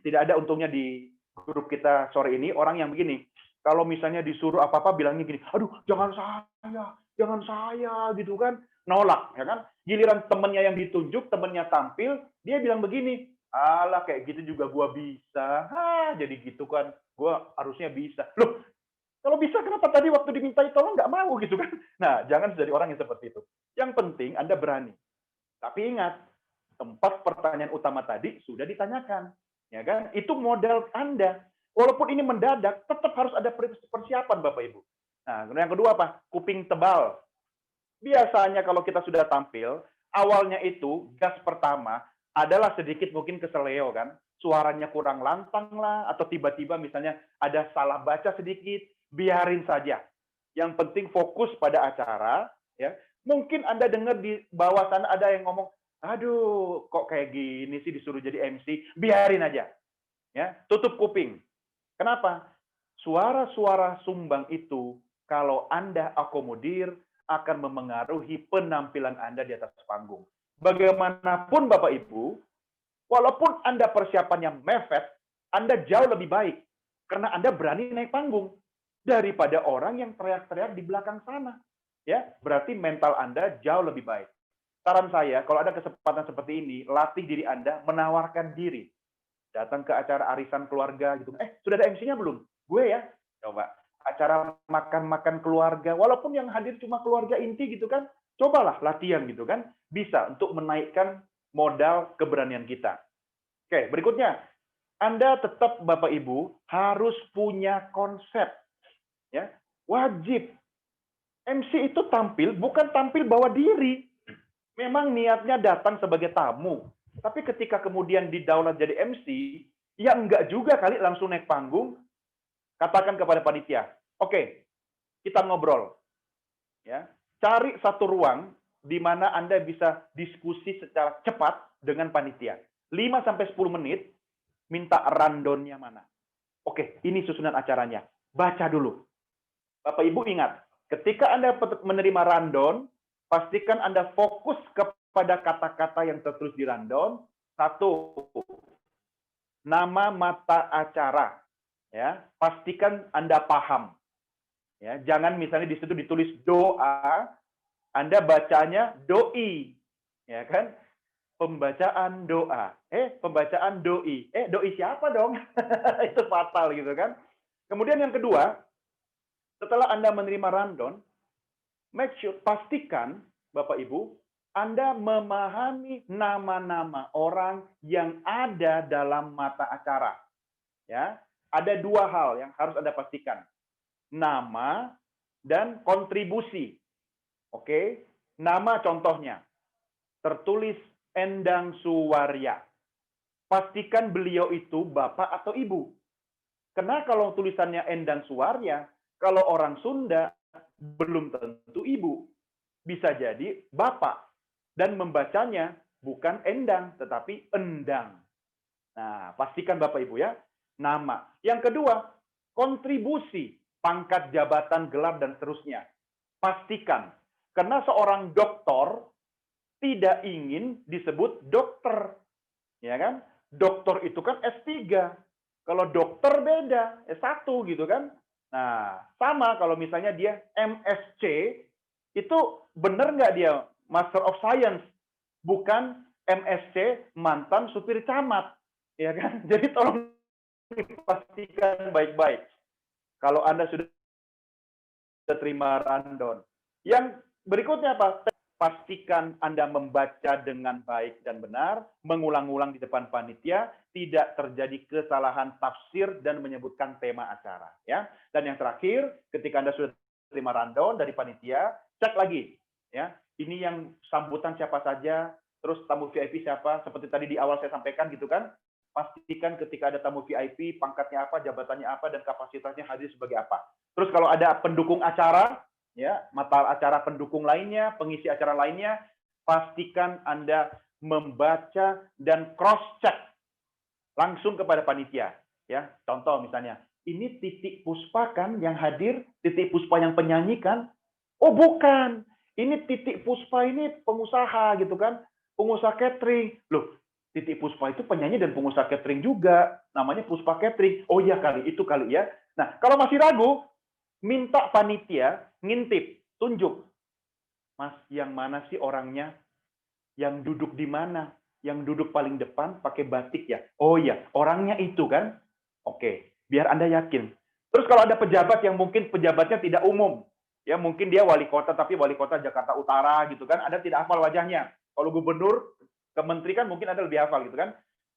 tidak ada untungnya di grup kita sore ini orang yang begini. Kalau misalnya disuruh apa-apa bilangnya gini, aduh jangan saya gitu kan, nolak ya kan. Giliran temennya yang ditunjuk, temennya tampil, dia bilang begini, alah kayak gitu juga gua bisa, jadi gitu kan, gua harusnya bisa. Loh, kalau bisa kenapa tadi waktu dimintai tolong nggak mau gitu kan? Nah, jangan jadi orang yang seperti itu. Yang penting Anda berani. Tapi ingat, tempat pertanyaan utama tadi sudah ditanyakan, ya kan? Itu modal Anda. Walaupun ini mendadak, tetap harus ada persiapan Bapak Ibu. Nah, yang kedua apa? Kuping tebal. Biasanya kalau kita sudah tampil, awalnya itu gas pertama adalah sedikit mungkin keseleo kan? Suaranya kurang lantang lah, atau tiba-tiba misalnya ada salah baca sedikit, biarin saja. Yang penting fokus pada acara, ya. Mungkin Anda dengar di bawah sana ada yang ngomong, aduh, kok kayak gini sih disuruh jadi MC, biarin aja. Ya, tutup kuping. Kenapa? Suara-suara sumbang itu kalau Anda akomodir akan memengaruhi penampilan Anda di atas panggung. Bagaimanapun Bapak Ibu, walaupun Anda persiapannya mepet, Anda jauh lebih baik karena Anda berani naik panggung daripada orang yang teriak-teriak di belakang sana. Ya, berarti mental Anda jauh lebih baik. Saran saya, kalau ada kesempatan seperti ini, latih diri Anda menawarkan diri. Datang ke acara arisan keluarga gitu. Sudah ada MC-nya belum? Gue ya. Coba acara makan-makan keluarga, walaupun yang hadir cuma keluarga inti gitu kan, cobalah latihan gitu kan. Bisa untuk menaikkan modal keberanian kita. Oke, berikutnya. Anda tetap Bapak Ibu harus punya konsep. Ya, wajib. MC itu tampil bukan tampil bawa diri. Memang niatnya datang sebagai tamu. Tapi ketika kemudian didaulat jadi MC, ya enggak juga kali langsung naik panggung, katakan kepada panitia, oke, kita ngobrol. Ya, cari satu ruang di mana Anda bisa diskusi secara cepat dengan panitia. 5-10 menit, minta rundown-nya mana. Oke, ini susunan acaranya. Baca dulu. Bapak Ibu ingat, ketika Anda menerima rundown, pastikan Anda fokus kepada kata-kata yang tertulis di rundown. 1, nama mata acara. Ya, pastikan Anda paham. Ya, jangan misalnya di situ ditulis doa, Anda bacanya doi, ya kan? Pembacaan doa. Pembacaan doi. Doi siapa dong? Itu fatal gitu kan. Kemudian yang kedua, setelah Anda menerima rundown, make sure, pastikan Bapak Ibu, Anda memahami nama-nama orang yang ada dalam mata acara. Ya, ada 2 hal yang harus Anda pastikan. Nama dan kontribusi. Oke, nama contohnya tertulis Endang Suwarya. Pastikan beliau itu bapak atau ibu. Karena kalau tulisannya Endang Suwarya, kalau orang Sunda belum tentu ibu. Bisa jadi bapak. Dan membacanya bukan Endang, tetapi Endang. Nah, pastikan Bapak Ibu ya. Nama. Yang kedua, kontribusi, pangkat, jabatan, gelar, dan seterusnya. Pastikan. Karena seorang doktor tidak ingin disebut dokter. Ya kan? Dokter itu kan S3. Kalau dokter beda, S1 gitu kan. Nah, sama kalau misalnya dia MSc, itu benar nggak dia Master of Science? Bukan MSc mantan supir camat. Ya kan? Jadi tolong dipastikan baik-baik. Kalau Anda sudah terima rundown. Yang berikutnya apa? Pastikan Anda membaca dengan baik dan benar, mengulang-ulang di depan panitia, tidak terjadi kesalahan tafsir dan menyebutkan tema acara. Ya. Dan yang terakhir, ketika Anda sudah terima rundown dari panitia, cek lagi. Ya, ini yang sambutan siapa saja, terus tamu VIP siapa, seperti tadi di awal saya sampaikan gitu kan. Pastikan ketika ada tamu VIP, pangkatnya apa, jabatannya apa, dan kapasitasnya hadir sebagai apa. Terus kalau ada pendukung acara, ya, mata acara pendukung lainnya, pengisi acara lainnya, pastikan Anda membaca dan cross-check langsung kepada panitia. Ya, contoh misalnya, ini Titik Puspa kan yang hadir, Titik Puspa yang penyanyi kan? Oh bukan, ini Titik Puspa ini pengusaha gitu kan, pengusaha catering. Loh, Titik Puspa itu penyanyi dan pengusaha catering juga, namanya Puspa Catering. Oh iya kali, itu kali ya. Nah, kalau masih ragu, minta panitia ngintip, tunjuk. Mas, yang mana sih orangnya? Yang duduk di mana? Yang duduk paling depan pakai batik ya? Oh iya, orangnya itu kan? Oke, biar Anda yakin. Terus kalau ada pejabat yang mungkin pejabatnya tidak umum, ya mungkin dia wali kota tapi wali kota Jakarta Utara gitu kan, Anda tidak hafal wajahnya. Kalau gubernur, ke menteri kan mungkin Anda lebih hafal gitu kan.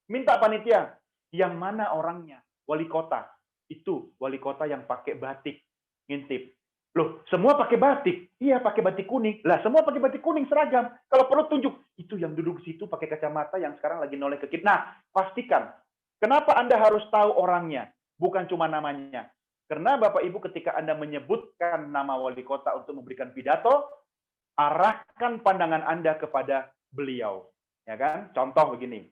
Minta panitia, yang mana orangnya? Wali kota. Itu wali kota yang pakai batik. Ngintip. Loh, semua pakai batik. Iya, pakai batik kuning. Lah, semua pakai batik kuning seragam. Kalau perlu tunjuk, itu yang duduk di situ pakai kacamata yang sekarang lagi noleh ke kita. Nah, pastikan. Kenapa Anda harus tahu orangnya? Bukan cuma namanya. Karena Bapak Ibu ketika Anda menyebutkan nama wali kota untuk memberikan pidato, arahkan pandangan Anda kepada beliau. Ya kan? Contoh begini.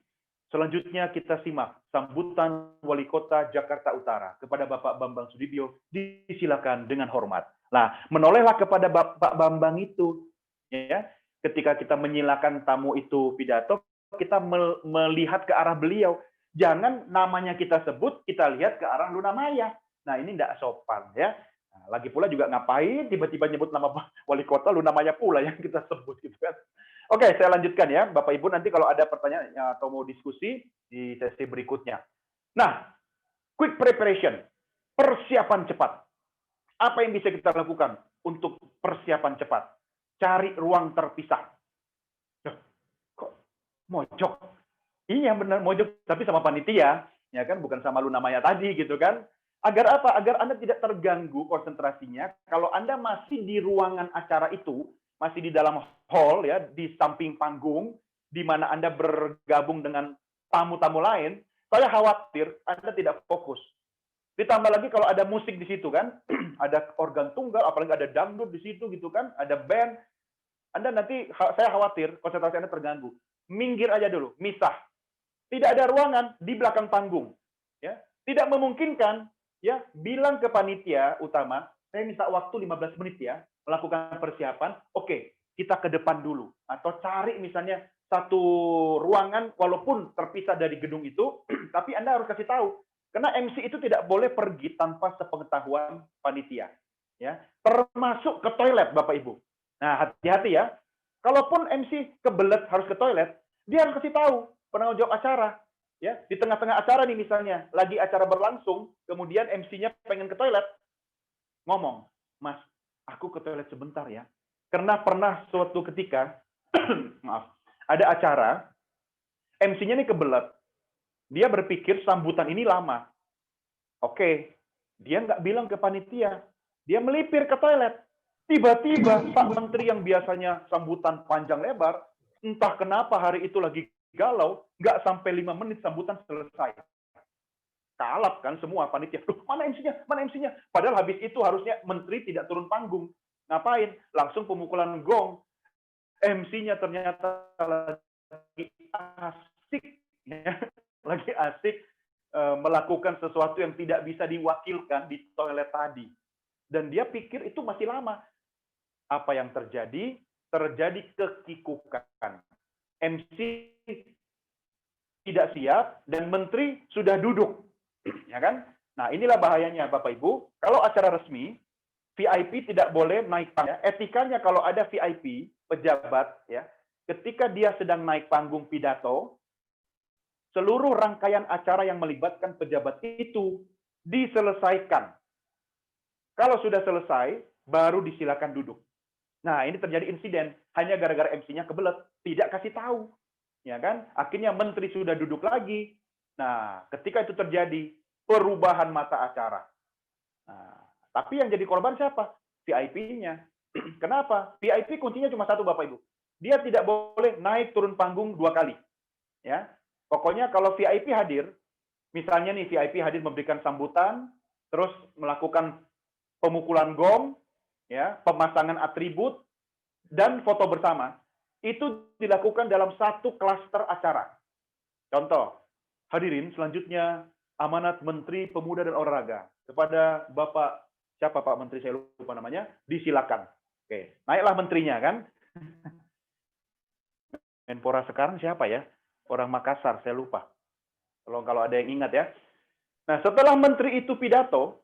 Selanjutnya kita simak sambutan Wali Kota Jakarta Utara kepada Bapak Bambang Sudibyo, disilakan dengan hormat. Nah, menolehlah kepada Bapak Bambang itu, ya. Ketika kita menyilakan tamu itu pidato, kita melihat ke arah beliau. Jangan namanya kita sebut, kita lihat ke arah Luna Maya. Nah, ini tidak sopan, ya. Nah, lagi pula juga ngapain tiba-tiba nyebut nama Wali Kota Luna Maya pula yang kita sebut gitu kan. Oke, saya lanjutkan ya, Bapak Ibu. Nanti kalau ada pertanyaan atau mau diskusi di sesi berikutnya. Nah, quick preparation, persiapan cepat. Apa yang bisa kita lakukan untuk persiapan cepat? Cari ruang terpisah. Kok mojok? Iya benar mojok, tapi sama panitia, ya kan, bukan sama Luna Maya tadi gitu kan. Agar apa? Agar Anda tidak terganggu konsentrasinya. Kalau Anda masih di ruangan acara itu, masih di dalam hall ya, di samping panggung, di mana Anda bergabung dengan tamu-tamu lain, saya khawatir Anda tidak fokus. Ditambah lagi kalau ada musik di situ kan, ada organ tunggal, apalagi ada dangdut di situ gitu kan, ada band, Anda nanti, saya khawatir konsentrasi Anda terganggu. Minggir aja dulu, misah. Tidak ada ruangan di belakang panggung. Ya, tidak memungkinkan, ya, bilang ke panitia utama, saya minta waktu 15 menit ya, melakukan persiapan, oke, kita ke depan dulu. Atau cari misalnya satu ruangan, walaupun terpisah dari gedung itu, tapi Anda harus kasih tahu. Karena MC itu tidak boleh pergi tanpa sepengetahuan panitia. Ya, termasuk ke toilet, Bapak Ibu. Nah, hati-hati ya. Kalaupun MC kebelet harus ke toilet, dia harus kasih tahu penanggung jawab acara. Ya, di tengah-tengah acara nih misalnya, lagi acara berlangsung, kemudian MC-nya pengen ke toilet, ngomong, Mas, aku ke toilet sebentar ya. Karena pernah suatu ketika, maaf, ada acara, MC-nya nih kebelet. Dia berpikir sambutan ini lama. Oke, dia nggak bilang ke panitia. Dia melipir ke toilet. Tiba-tiba Pak Menteri yang biasanya sambutan panjang lebar, entah kenapa hari itu lagi galau, nggak sampai 5 menit sambutan selesai. Kalap kan semua panitia. Duh, mana MC-nya? Mana MC-nya? Padahal habis itu harusnya Menteri tidak turun panggung. Ngapain? Langsung pemukulan gong. MC-nya ternyata lagi asik. Ya. Lagi asik melakukan sesuatu yang tidak bisa diwakilkan di toilet tadi. Dan dia pikir itu masih lama. Apa yang terjadi? Terjadi kekikukan. MC tidak siap dan menteri sudah duduk. Ya kan? Nah, inilah bahayanya Bapak Ibu. Kalau acara resmi, VIP tidak boleh naik panggung. Etikanya kalau ada VIP, pejabat, ya, ketika dia sedang naik panggung pidato, seluruh rangkaian acara yang melibatkan pejabat itu diselesaikan. Kalau sudah selesai, baru disilakan duduk. Nah, ini terjadi insiden hanya gara-gara MC-nya kebelet, tidak kasih tahu. Ya kan? Akhirnya menteri sudah duduk lagi. Nah, ketika itu terjadi perubahan mata acara. Nah, tapi yang jadi korban siapa? VIP-nya. Kenapa? VIP kuncinya cuma satu, Bapak Ibu. Dia tidak boleh naik turun panggung 2 kali. Ya. Pokoknya kalau VIP hadir, misalnya nih VIP hadir memberikan sambutan, terus melakukan pemukulan gong, ya, pemasangan atribut, dan foto bersama, itu dilakukan dalam satu klaster acara. Contoh, hadirin selanjutnya amanat Menteri Pemuda dan Olahraga kepada Bapak, siapa Pak Menteri, saya lupa namanya, disilakan. Oke, naiklah menterinya kan. Menpora sekarang siapa ya? Orang Makassar, saya lupa. Kalau ada yang ingat ya. Nah, setelah menteri itu pidato,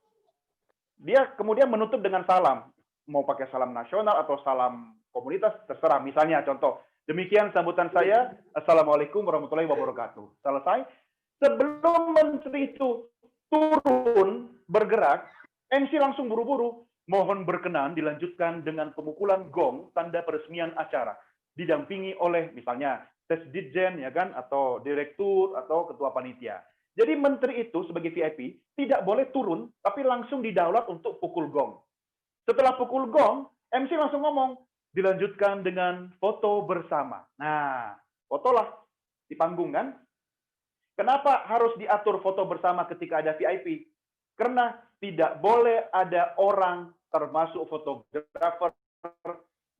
dia kemudian menutup dengan salam. Mau pakai salam nasional atau salam komunitas, terserah. Misalnya contoh, demikian sambutan saya, Assalamualaikum warahmatullahi wabarakatuh. Selesai. Sebelum menteri itu turun, bergerak, MC langsung buru-buru, mohon berkenan dilanjutkan dengan pemukulan gong, tanda peresmian acara. Didampingi oleh misalnya Sesditjen, ya kan, atau direktur, atau ketua panitia. Jadi menteri itu sebagai VIP tidak boleh turun, tapi langsung didaulat untuk pukul gong. Setelah pukul gong, MC langsung ngomong, dilanjutkan dengan foto bersama. Nah, fotolah di panggung kan. Kenapa harus diatur foto bersama ketika ada VIP? Karena tidak boleh ada orang, termasuk fotografer,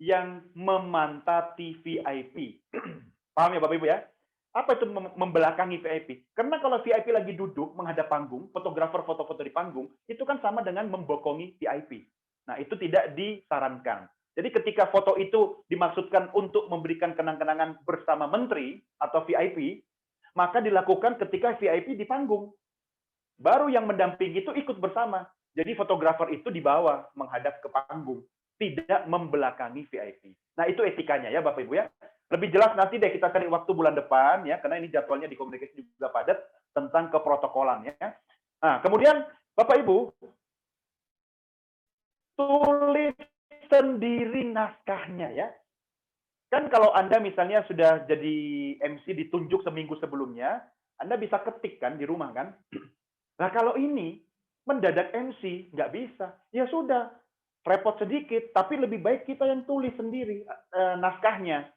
yang memantati VIP. Paham ya Bapak Ibu ya? Apa itu membelakangi VIP? Karena kalau VIP lagi duduk menghadap panggung, fotografer foto-foto di panggung, itu kan sama dengan membokongi VIP. Nah, itu tidak disarankan. Jadi ketika foto itu dimaksudkan untuk memberikan kenang-kenangan bersama menteri atau VIP, maka dilakukan ketika VIP di panggung. Baru yang mendampingi itu ikut bersama. Jadi fotografer itu dibawa menghadap ke panggung, tidak membelakangi VIP. Nah, itu etikanya ya Bapak Ibu ya. Lebih jelas nanti deh kita cari waktu bulan depan ya, karena ini jadwalnya di komunikasi juga padat tentang keprotokolan ya. Nah, kemudian Bapak Ibu tulis sendiri naskahnya ya. Kan kalau Anda misalnya sudah jadi MC ditunjuk seminggu sebelumnya, Anda bisa ketik kan di rumah kan. Nah kalau ini mendadak MC nggak bisa, ya sudah repot sedikit, tapi lebih baik kita yang tulis sendiri naskahnya.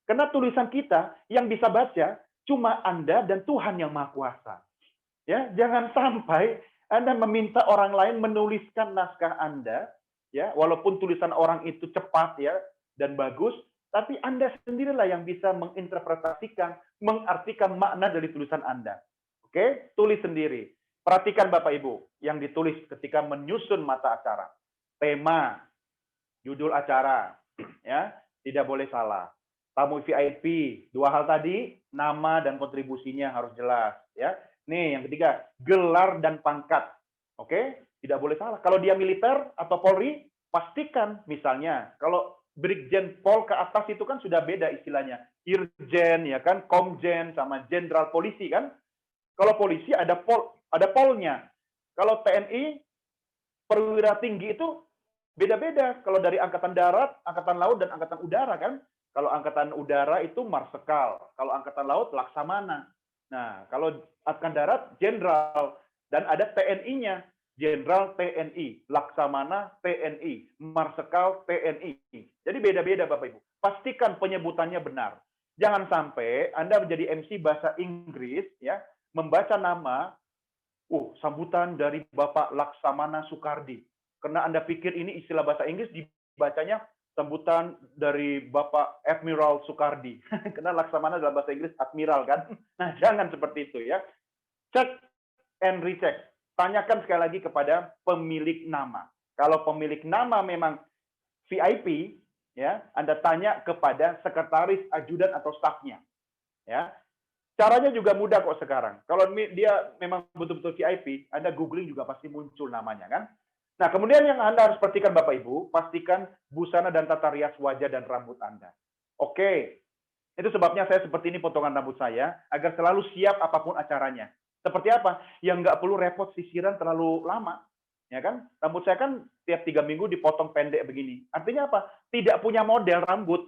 Karena tulisan kita yang bisa baca cuma Anda dan Tuhan yang Maha Kuasa. Ya, jangan sampai Anda meminta orang lain menuliskan naskah Anda, ya, walaupun tulisan orang itu cepat ya dan bagus, tapi Anda sendirilah yang bisa menginterpretasikan, mengartikan makna dari tulisan Anda. Oke, tulis sendiri. Perhatikan Bapak Ibu yang ditulis ketika menyusun mata acara. tema, judul acara, ya, tidak boleh salah. Tamu VIP, 2 hal tadi, nama dan kontribusinya harus jelas, ya. Nih, yang ketiga, gelar dan pangkat. Oke, tidak boleh salah. Kalau dia militer atau Polri, pastikan misalnya kalau Brigjen Pol ke atas itu kan sudah beda istilahnya. Irjen, ya kan, Komjen sama Jenderal Polisi kan. Kalau polisi ada polnya. Kalau TNI perwira tinggi itu beda-beda. Kalau dari Angkatan Darat, Angkatan Laut, dan Angkatan Udara kan. Kalau Angkatan Udara itu Marsekal. Kalau Angkatan Laut Laksamana. Nah, kalau Angkatan Darat Jenderal. Dan ada TNI-nya. Jenderal TNI. Laksamana TNI. Marsekal TNI. Jadi beda-beda Bapak Ibu. Pastikan penyebutannya benar. Jangan sampai Anda menjadi MC bahasa Inggris, ya, membaca nama, sambutan dari Bapak Laksamana Soekardi. Karena Anda pikir ini istilah bahasa Inggris, dibacanya sambutan dari Bapak Admiral Soekardi. Karena Laksamana dalam bahasa Inggris Admiral kan. Nah, jangan seperti itu ya. Check and recheck. Tanyakan sekali lagi kepada pemilik nama. Kalau pemilik nama memang VIP, ya, Anda tanya kepada sekretaris, ajudan atau stafnya. Ya. Caranya juga mudah kok sekarang. Kalau dia memang betul-betul VIP, Anda googling juga pasti muncul namanya kan. Nah, kemudian yang Anda harus perhatikan Bapak Ibu, pastikan busana dan tata rias wajah dan rambut Anda. Oke, itu sebabnya saya seperti ini potongan rambut saya, agar selalu siap apapun acaranya. Seperti apa? Yang nggak perlu repot sisiran terlalu lama. Ya kan? Rambut saya kan tiap 3 minggu dipotong pendek begini. Artinya apa? Tidak punya model rambut.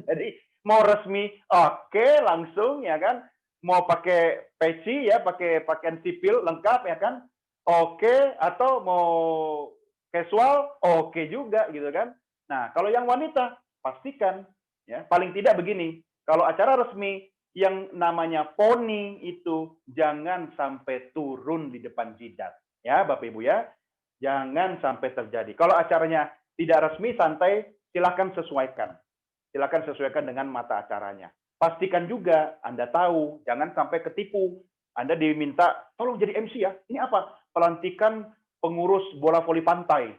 Jadi mau resmi, oke, langsung ya kan. Mau pakai peci ya, pakai pakaian sipil lengkap ya kan. Oke, atau mau casual, oke juga gitu kan. Nah, kalau yang wanita, pastikan ya, paling tidak begini. Kalau acara resmi yang namanya poni itu jangan sampai turun di depan jidat. Ya, Bapak Ibu ya. Jangan sampai terjadi. Kalau acaranya tidak resmi, santai, silakan sesuaikan. Silakan sesuaikan dengan mata acaranya. Pastikan juga Anda tahu, jangan sampai ketipu. Anda diminta, tolong jadi MC ya. Ini apa? Pelantikan pengurus bola voli pantai.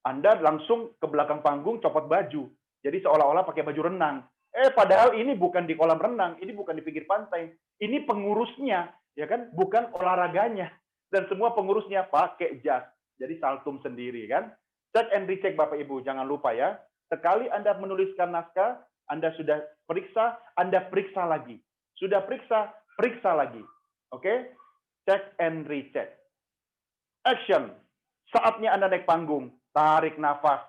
Anda langsung ke belakang panggung copot baju. Jadi seolah-olah pakai baju renang. Padahal ini bukan di kolam renang, ini bukan di pinggir pantai. Ini pengurusnya, ya kan? Bukan olahraganya. Dan semua pengurusnya pakai jas. Jadi saltum sendiri kan. Check and recheck Bapak Ibu, jangan lupa ya. Sekali Anda menuliskan naskah, Anda sudah periksa, Anda periksa lagi. Sudah periksa, periksa lagi. Oke? Check and recheck. Action. Saatnya Anda naik panggung, tarik nafas,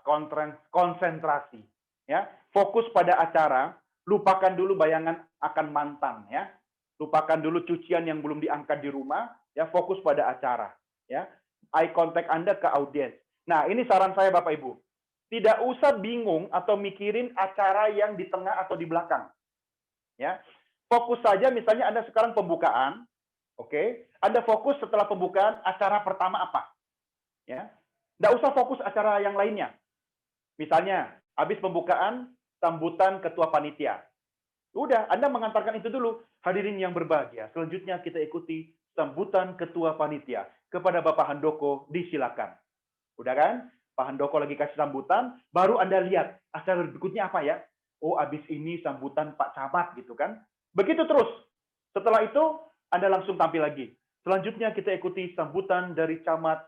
konsentrasi. Ya, fokus pada acara, lupakan dulu bayangan akan mantan ya. Lupakan dulu cucian yang belum diangkat di rumah, ya, fokus pada acara, ya. Eye contact Anda ke audiens. Nah, ini saran saya Bapak Ibu. Tidak usah bingung atau mikirin acara yang di tengah atau di belakang. Ya. Fokus saja misalnya Anda sekarang pembukaan, oke? Anda fokus setelah pembukaan acara pertama apa? Ya. Nggak usah fokus acara yang lainnya. Misalnya, habis pembukaan, sambutan ketua panitia. Udah, Anda mengantarkan itu dulu. Hadirin yang berbahagia, selanjutnya kita ikuti sambutan ketua panitia. Kepada Bapak Handoko, disilakan. Udah kan? Pak Handoko lagi kasih sambutan, baru Anda lihat acara berikutnya apa ya? Oh, habis ini sambutan Pak Camat gitu kan. Begitu terus. Setelah itu, Anda langsung tampil lagi. Selanjutnya kita ikuti sambutan dari Camat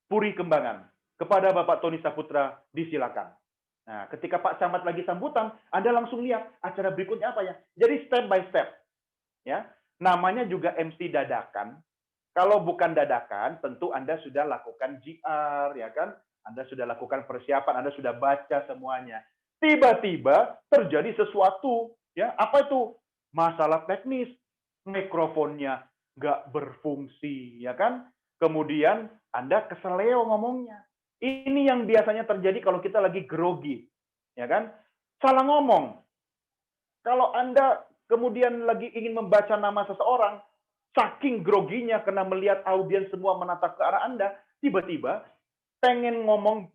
Puri Kembangan. Kepada Bapak Tony Saputra, disilakan. Nah, ketika Pak Camat lagi sambutan, Anda langsung lihat acara berikutnya apa ya. Jadi step by step. Ya, namanya juga MC dadakan. Kalau bukan dadakan, tentu Anda sudah lakukan GR, ya kan? Anda sudah lakukan persiapan, Anda sudah baca semuanya. Tiba-tiba terjadi sesuatu, ya. Apa itu? Masalah teknis, mikrofonnya nggak berfungsi, ya kan? Kemudian Anda keseleo ngomongnya. Ini yang biasanya terjadi kalau kita lagi grogi, ya kan? Salah ngomong. Kalau Anda kemudian lagi ingin membaca nama seseorang, saking groginya karena melihat audiens semua menatap ke arah Anda, tiba-tiba pengen ngomong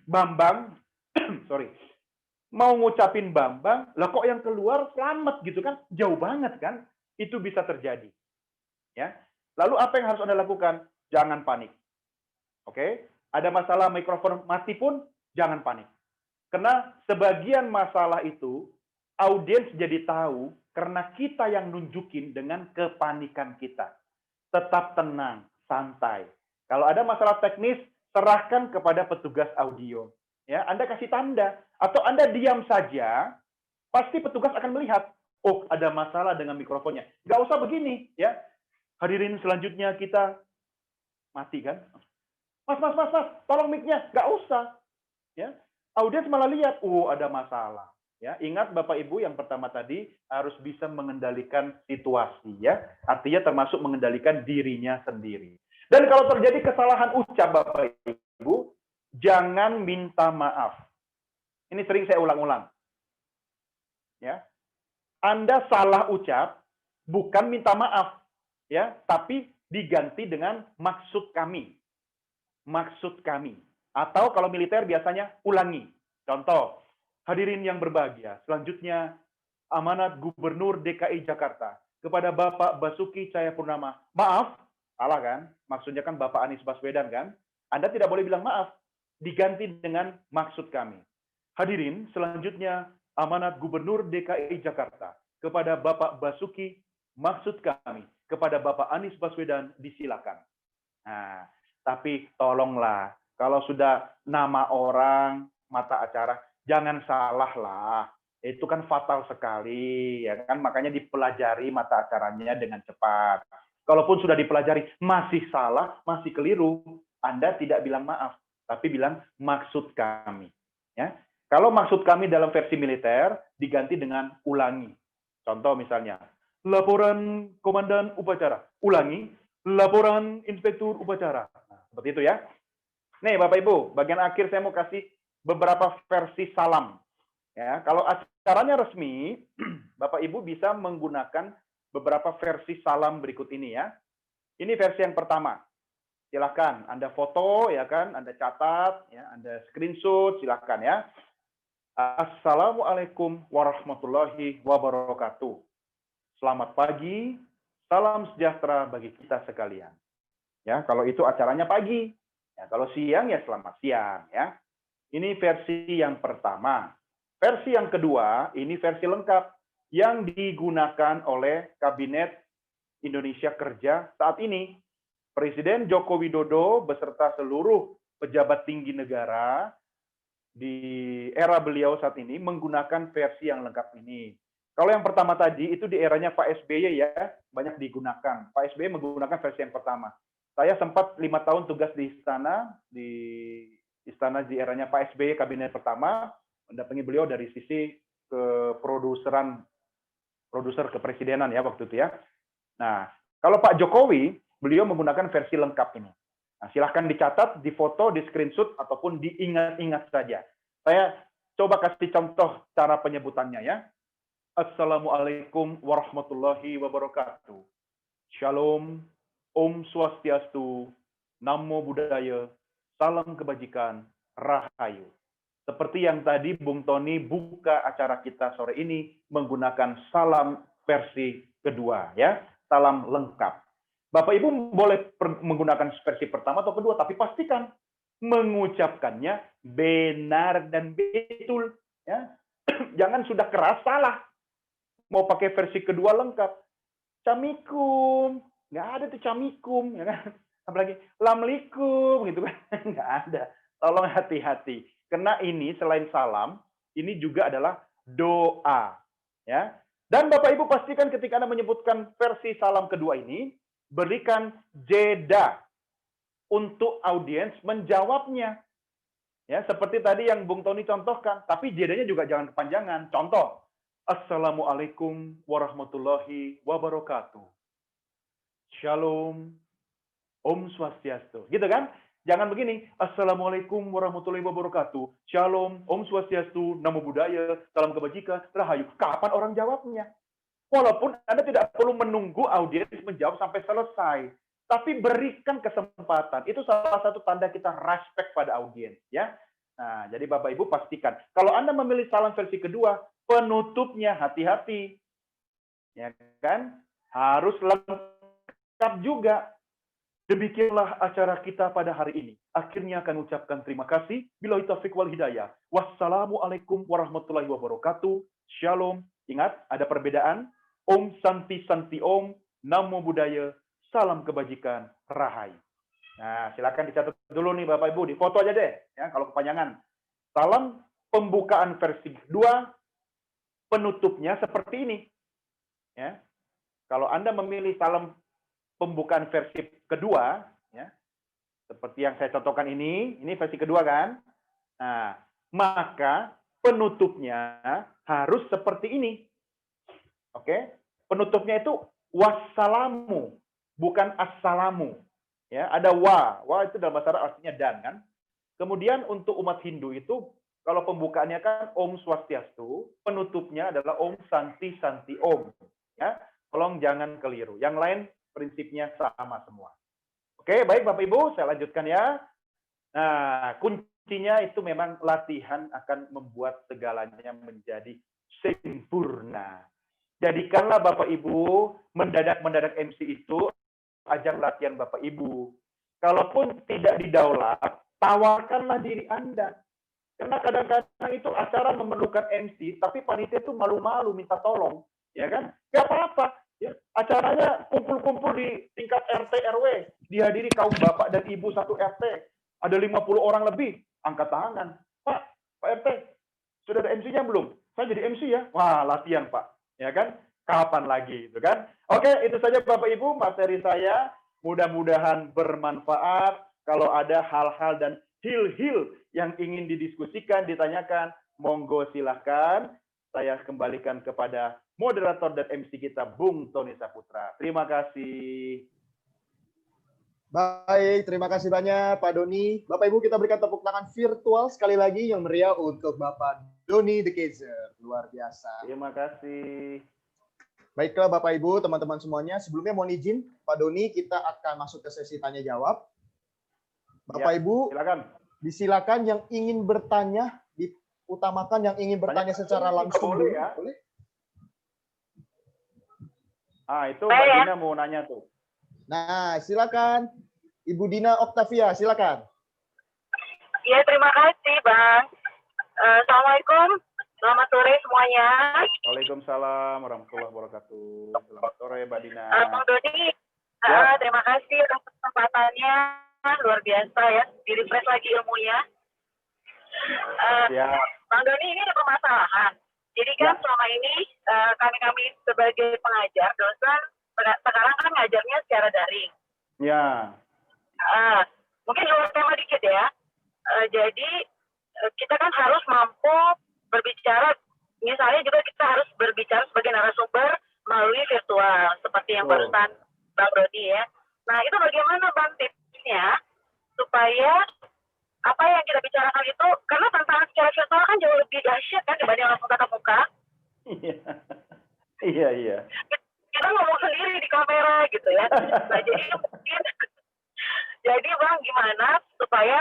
Bambang, sorry, mau ngucapin Bambang, lah kok yang keluar selamat gitu kan? Jauh banget kan? Itu bisa terjadi. Ya. Lalu apa yang harus Anda lakukan? Jangan panik. Oke? Ada masalah mikrofon mati pun jangan panik. Karena sebagian masalah itu audiens jadi tahu karena kita yang nunjukin dengan kepanikan kita. Tetap tenang, santai. Kalau ada masalah teknis, serahkan kepada petugas audio. Ya, Anda kasih tanda atau Anda diam saja, pasti petugas akan melihat, oh ada masalah dengan mikrofonnya. Nggak usah begini, ya. Hadirin selanjutnya kita mati kan? Mas, tolong mic-nya. Nggak usah. Ya, audiens malah lihat, oh ada masalah. Ya, ingat Bapak Ibu yang pertama tadi harus bisa mengendalikan situasi, ya. Artinya termasuk mengendalikan dirinya sendiri. Dan kalau terjadi kesalahan ucap Bapak Ibu, jangan minta maaf. Ini sering saya ulang-ulang. Ya. Anda salah ucap, bukan minta maaf, ya, tapi diganti dengan maksud kami. Maksud kami. Atau kalau militer biasanya ulangi. Contoh, hadirin yang berbahagia, selanjutnya amanat Gubernur DKI Jakarta kepada Bapak Basuki Cahayapurnama. Maaf, salah kan? Maksudnya kan Bapak Anies Baswedan kan? Anda tidak boleh bilang maaf, diganti dengan maksud kami. Hadirin, selanjutnya amanat Gubernur DKI Jakarta kepada Bapak Basuki, maksud kami kepada Bapak Anies Baswedan disilakan. Nah, tapi tolonglah kalau sudah nama orang, mata acara, jangan salah lah. Itu kan fatal sekali, ya kan? Makanya dipelajari mata acaranya dengan cepat. Kalaupun sudah dipelajari masih salah, masih keliru, Anda tidak bilang maaf, tapi bilang maksud kami. Ya, kalau maksud kami dalam versi militer diganti dengan ulangi. Contoh misalnya, laporan komandan upacara, ulangi, laporan inspektur upacara. Nah, seperti itu ya. Nih Bapak Ibu, bagian akhir saya mau kasih beberapa versi salam. Ya, kalau acaranya resmi, Bapak Ibu bisa menggunakan beberapa versi salam berikut ini ya. Ini versi yang pertama. Silakan Anda foto ya kan, Anda catat ya, Anda screenshot silakan ya. Assalamualaikum warahmatullahi wabarakatuh. Selamat pagi, salam sejahtera bagi kita sekalian. Ya, kalau itu acaranya pagi. Ya, kalau siang ya selamat siang ya. Ini versi yang pertama. Versi yang kedua, ini versi lengkap yang digunakan oleh Kabinet Indonesia Kerja saat ini. Presiden Joko Widodo beserta seluruh pejabat tinggi negara di era beliau saat ini menggunakan versi yang lengkap ini. Kalau yang pertama tadi itu di eranya Pak SBY ya, banyak digunakan. Pak SBY menggunakan versi yang pertama. Saya sempat 5 tahun tugas di istana di eranya Pak SBY kabinet pertama, mendampingi beliau dari sisi produser kepresidenan ya waktu itu ya. Nah, kalau Pak Jokowi, beliau menggunakan versi lengkap ini. Nah, silahkan dicatat, difoto, di screenshot, ataupun diingat-ingat saja. Saya coba kasih contoh cara penyebutannya ya. Assalamualaikum warahmatullahi wabarakatuh. Shalom, Om Swastiastu, Namo Buddhaya, salam kebajikan, Rahayu. Seperti yang tadi Bung Tony buka acara kita sore ini menggunakan salam versi kedua ya, salam lengkap. Bapak Ibu boleh menggunakan versi pertama atau kedua, tapi pastikan mengucapkannya benar dan betul. Ya. Jangan sudah keras salah. Mau pakai versi kedua lengkap. Camikum. Nggak ada tuh camikum. Ya kan? Apalagi lamlikum. Gitu kan. Nggak ada. Tolong hati-hati. Karena ini selain salam, ini juga adalah doa. Ya. Dan Bapak Ibu pastikan ketika Anda menyebutkan versi salam kedua ini, berikan jeda untuk audiens menjawabnya. Ya, seperti tadi yang Bung Tony contohkan, tapi jedanya juga jangan kepanjangan. Contoh, Assalamualaikum warahmatullahi wabarakatuh. Shalom, Om Swastiastu. Gitu kan? Jangan begini, Assalamualaikum warahmatullahi wabarakatuh. Shalom, Om Swastiastu, Namo Buddhaya, salam kebajikan, Rahayu. Kapan orang jawabnya? Walaupun Anda tidak perlu menunggu audiens menjawab sampai selesai, tapi berikan kesempatan. Itu salah satu tanda kita respect pada audiens, ya. Nah, jadi Bapak Ibu pastikan kalau Anda memilih salam versi kedua, penutupnya hati-hati. Ya kan? Harus lengkap juga. Demikianlah acara kita pada hari ini. Akhirnya akan ucapkan terima kasih. Billahi taufiq wal hidayah. Wassalamualaikum warahmatullahi wabarakatuh. Shalom. Ingat, ada perbedaan. Om Santi Santi Om. Namo Buddhaya. Salam kebajikan. Rahayu. Nah, silakan dicatat dulu nih Bapak Ibu. Di foto aja deh. Ya, kalau kepanjangan. Salam pembukaan versi 2. Penutupnya seperti ini. Ya. Kalau Anda memilih salam pembukaan versi kedua, ya, seperti yang saya contohkan ini versi kedua kan? Nah, maka penutupnya harus seperti ini. Oke? Penutupnya itu wassalamu, bukan assalamu. Ya, ada wa. Wa itu dalam bahasa Arab artinya dan kan? Kemudian untuk umat Hindu itu kalau pembukaannya kan Om Swastiastu, penutupnya adalah Om Santi Santi Om. Ya, tolong jangan keliru. Yang lain prinsipnya sama semua. Oke, baik Bapak Ibu, saya lanjutkan ya. Nah, kuncinya itu memang latihan akan membuat segalanya menjadi sempurna. Jadikanlah Bapak Ibu mendadak MC itu ajang latihan Bapak Ibu. Kalaupun tidak didaulat, tawarkanlah diri Anda. Karena kadang-kadang itu acara memerlukan MC, tapi panitia itu malu-malu minta tolong, ya kan? Gak apa-apa. Ya, acaranya kumpul-kumpul di tingkat RT RW, dihadiri kaum bapak dan ibu satu RT, ada 50 orang lebih, angkat tangan. Pak RT, sudah ada MC-nya belum? Saya jadi MC ya. Wah, latihan Pak, ya kan? Kapan lagi, itu kan? Oke, itu saja Bapak Ibu materi saya. Mudah-mudahan bermanfaat. Kalau ada hal-hal dan hil-hil yang ingin didiskusikan, ditanyakan, monggo silahkan. Saya kembalikan kepada moderator dan MC kita, Bung Tony Saputra. Terima kasih. Baik, terima kasih banyak Pak Doni. Bapak Ibu, kita berikan tepuk tangan virtual sekali lagi yang meriah untuk Bapak Doni The Kaiser. Luar biasa. Terima kasih. Baiklah Bapak Ibu, teman-teman semuanya. Sebelumnya mohon izin, Pak Doni, kita akan masuk ke sesi tanya jawab. Bapak Ya, Ibu, silakan. Disilakan yang ingin bertanya, diutamakan yang ingin bertanya secara langsung. Boleh ya. Boleh. Ah, itu Mbak Dina mau nanya tuh. Nah, silakan. Ibu Dina Oktavia, silakan. Iya, terima kasih, Bang. Assalamualaikum. Selamat sore semuanya. Waalaikumsalam warahmatullahi wabarakatuh. Selamat sore, Mbak Dina. Bang Doni, Ya. terima kasih atas kesempatannya. Luar biasa ya, di-refresh lagi ilmunya. Ya. Bang Doni, ini ada permasalahan. Jadi kan selama ini kami sebagai pengajar, dosen, sekarang kan ngajarnya secara daring. Ya. Mungkin luar tema dikit ya. Jadi kita kan harus mampu berbicara, misalnya juga kita harus berbicara sebagai narasumber melalui virtual, seperti yang barusan Bang Doni ya. Nah, itu bagaimana Bang tipsnya supaya apa yang kita bicarakan itu, karena tantangan secara virtual kan jauh lebih dahsyat kan dibanding langsung tatap muka. Iya, iya. Kita ngomong sendiri di kamera gitu ya. Nah, jadi Bang, gimana supaya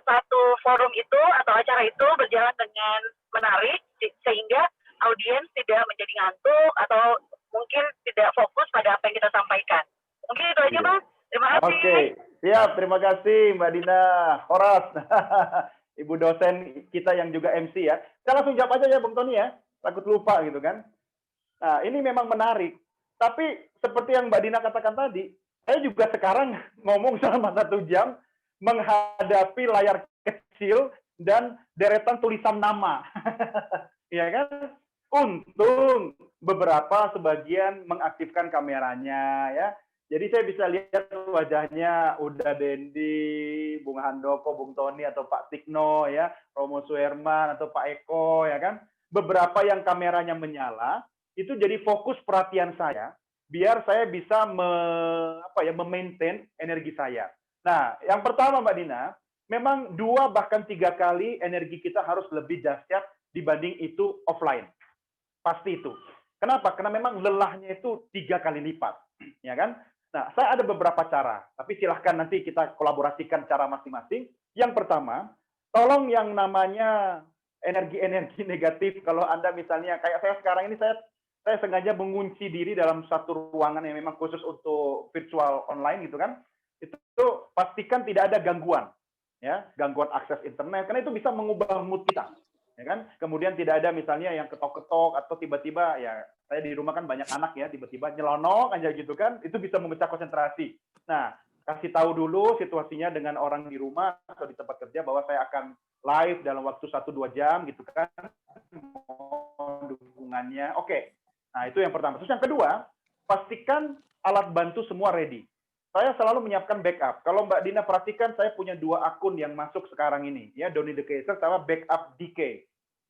satu forum itu atau acara itu berjalan dengan menarik sehingga audiens tidak menjadi ngantuk atau mungkin tidak fokus pada apa yang kita sampaikan. Mungkin itu aja Bang. Terima kasih. Oke, siap. Terima kasih Mbak Dina Horas. Ibu dosen kita yang juga MC ya. Kita langsung jawab aja ya Bung Tony ya. Takut lupa gitu kan. Nah, ini memang menarik. Tapi seperti yang Mbak Dina katakan tadi, saya juga sekarang ngomong selama 1 jam menghadapi layar kecil dan deretan tulisan nama. Ya kan? Untung beberapa sebagian mengaktifkan kameranya ya. Jadi saya bisa lihat wajahnya udah Dendi, Bung Handoko, Bung Tony atau Pak Tikno ya, Romo Suherman atau Pak Eko ya kan. Beberapa yang kameranya menyala itu jadi fokus perhatian saya biar saya bisa memaintain energi saya. Nah, yang pertama Mbak Dina, memang 2 bahkan 3 kali energi kita harus lebih dahsyat dibanding itu offline. Pasti itu. Kenapa? Karena memang lelahnya itu 3 kali lipat, ya kan? Nah, saya ada beberapa cara, tapi silahkan nanti kita kolaborasikan cara masing-masing. Yang pertama, tolong yang namanya energi-energi negatif, kalau Anda misalnya, kayak saya sekarang ini, saya sengaja mengunci diri dalam satu ruangan yang memang khusus untuk virtual online gitu kan. itu pastikan tidak ada gangguan, ya, gangguan akses internet, karena itu bisa mengubah mood kita, ya kan? Kemudian tidak ada misalnya yang ketok-ketok atau tiba-tiba, ya saya di rumah kan banyak anak ya, tiba-tiba nyelonong aja gitu kan, itu bisa memecah konsentrasi. Nah, kasih tahu dulu situasinya dengan orang di rumah atau di tempat kerja bahwa saya akan live dalam waktu 1-2 jam gitu kan, dukungannya. Oke, nah itu yang pertama. Terus yang kedua, pastikan alat bantu semua ready. Saya selalu menyiapkan backup. Kalau Mbak Dina perhatikan, saya punya 2 akun yang masuk sekarang ini, ya, Doni The Caser sama Backup DK.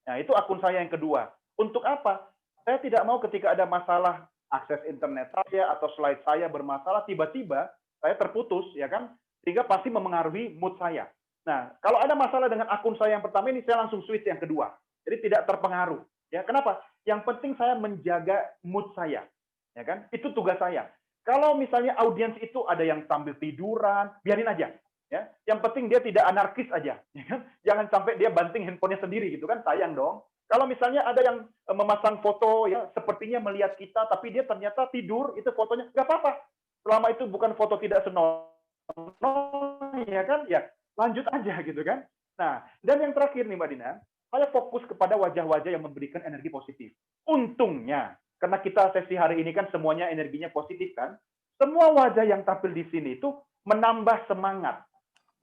Nah, itu akun saya yang kedua. Untuk apa? Saya tidak mau ketika ada masalah akses internet saya atau slide saya bermasalah, tiba-tiba saya terputus, ya kan? Sehingga pasti memengaruhi mood saya. Nah, kalau ada masalah dengan akun saya yang pertama ini, saya langsung switch yang kedua. Jadi tidak terpengaruh. Ya, kenapa? Yang penting saya menjaga mood saya, ya kan? Itu tugas saya. Kalau misalnya audiens itu ada yang sambil tiduran, biarin aja. Ya, yang penting dia tidak anarkis aja. Ya kan? Jangan sampai dia banting handphonenya sendiri gitu kan, sayang dong. Kalau misalnya ada yang memasang foto, ya sepertinya melihat kita, tapi dia ternyata tidur, itu fotonya nggak apa-apa. Selama itu bukan foto tidak senonoh, ya kan? Ya lanjut aja gitu kan. Nah, dan yang terakhir nih Mbak Dina, saya fokus kepada wajah-wajah yang memberikan energi positif. Untungnya, karena kita sesi hari ini kan semuanya energinya positif kan, semua wajah yang tampil di sini itu menambah semangat.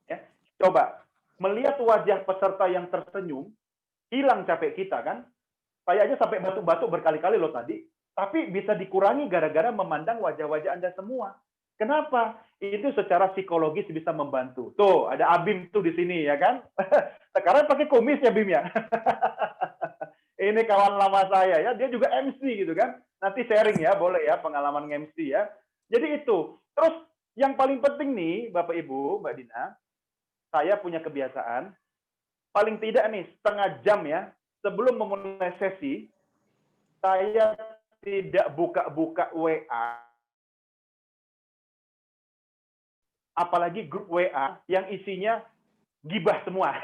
Ya. Coba, melihat wajah peserta yang tersenyum, hilang capek kita kan, saya aja sampai batuk-batuk berkali-kali loh tadi, tapi bisa dikurangi gara-gara memandang wajah-wajah Anda semua. Kenapa? Itu secara psikologis bisa membantu. Tuh, ada Abim tuh di sini ya kan. Sekarang pakai kumis ya Bim ya. Ini kawan lama saya ya, dia juga MC gitu kan. Nanti sharing ya, boleh ya pengalaman MC ya. Jadi itu. Terus yang paling penting nih Bapak Ibu, Mbak Dina, saya punya kebiasaan paling tidak nih setengah jam ya sebelum memulai sesi, saya tidak buka-buka WA, apalagi grup WA yang isinya gibah semua.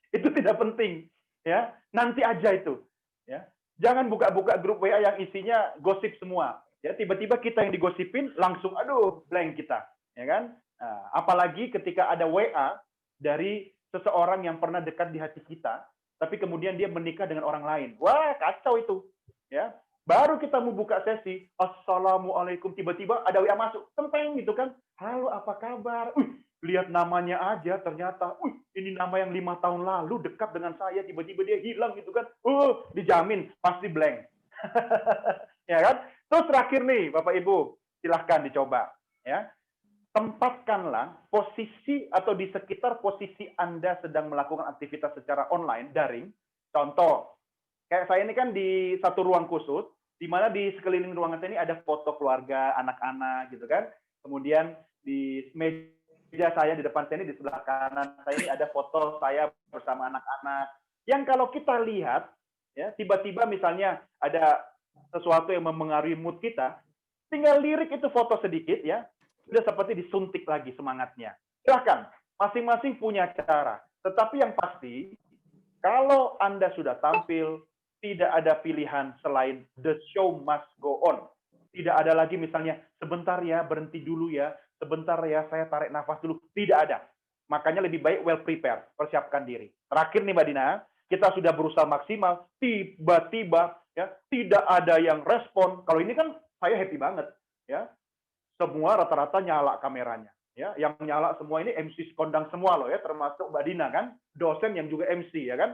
Itu tidak penting, ya. Nanti aja itu, ya. Jangan buka-buka grup WA yang isinya gosip semua. Ya, tiba-tiba kita yang digosipin langsung aduh blank kita, ya kan? Nah, apalagi ketika ada WA dari seseorang yang pernah dekat di hati kita, tapi kemudian dia menikah dengan orang lain. Wah, kacau itu, ya. Baru kita mau buka sesi, assalamualaikum, tiba-tiba ada WA masuk, tenteng gitu kan. Halo, apa kabar? Lihat namanya aja, ternyata, ini nama yang 5 tahun lalu dekat dengan saya, tiba-tiba dia hilang gitu kan. Dijamin, pasti blank. Ya kan? Terus terakhir nih, Bapak Ibu, silahkan dicoba. Ya. Tempatkanlah posisi atau di sekitar posisi Anda sedang melakukan aktivitas secara online, daring. Contoh, kayak saya ini kan di satu ruang khusus, di mana di sekeliling ruangan saya ini ada foto keluarga, anak-anak gitu kan. Kemudian di meja saya di depan saya ini di sebelah kanan saya ini ada foto saya bersama anak-anak. Yang kalau kita lihat, ya tiba-tiba misalnya ada sesuatu yang memengaruhi mood kita, tinggal lirik itu foto sedikit ya, sudah seperti disuntik lagi semangatnya. Silahkan, masing-masing punya cara. Tetapi yang pasti, kalau Anda sudah tampil, tidak ada pilihan selain the show must go on. Tidak ada lagi misalnya, sebentar ya, berhenti dulu ya, sebentar ya, saya tarik nafas dulu. Tidak ada. Makanya lebih baik well prepared, persiapkan diri. Terakhir nih Mbak Dina, kita sudah berusaha maksimal, tiba-tiba ya tidak ada yang respon. Kalau ini kan saya happy banget, ya. Semua rata-rata nyala kameranya, ya. Yang nyala semua ini MC kondang semua loh ya, termasuk Mbak Dina kan, dosen yang juga MC ya kan.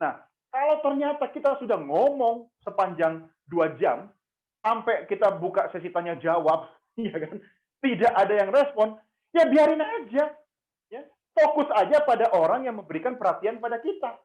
Nah, kalau ternyata kita sudah ngomong sepanjang 2 jam, sampai kita buka sesi tanya jawab, ya kan, tidak ada yang respon, ya biarin aja, ya. Fokus aja pada orang yang memberikan perhatian pada kita.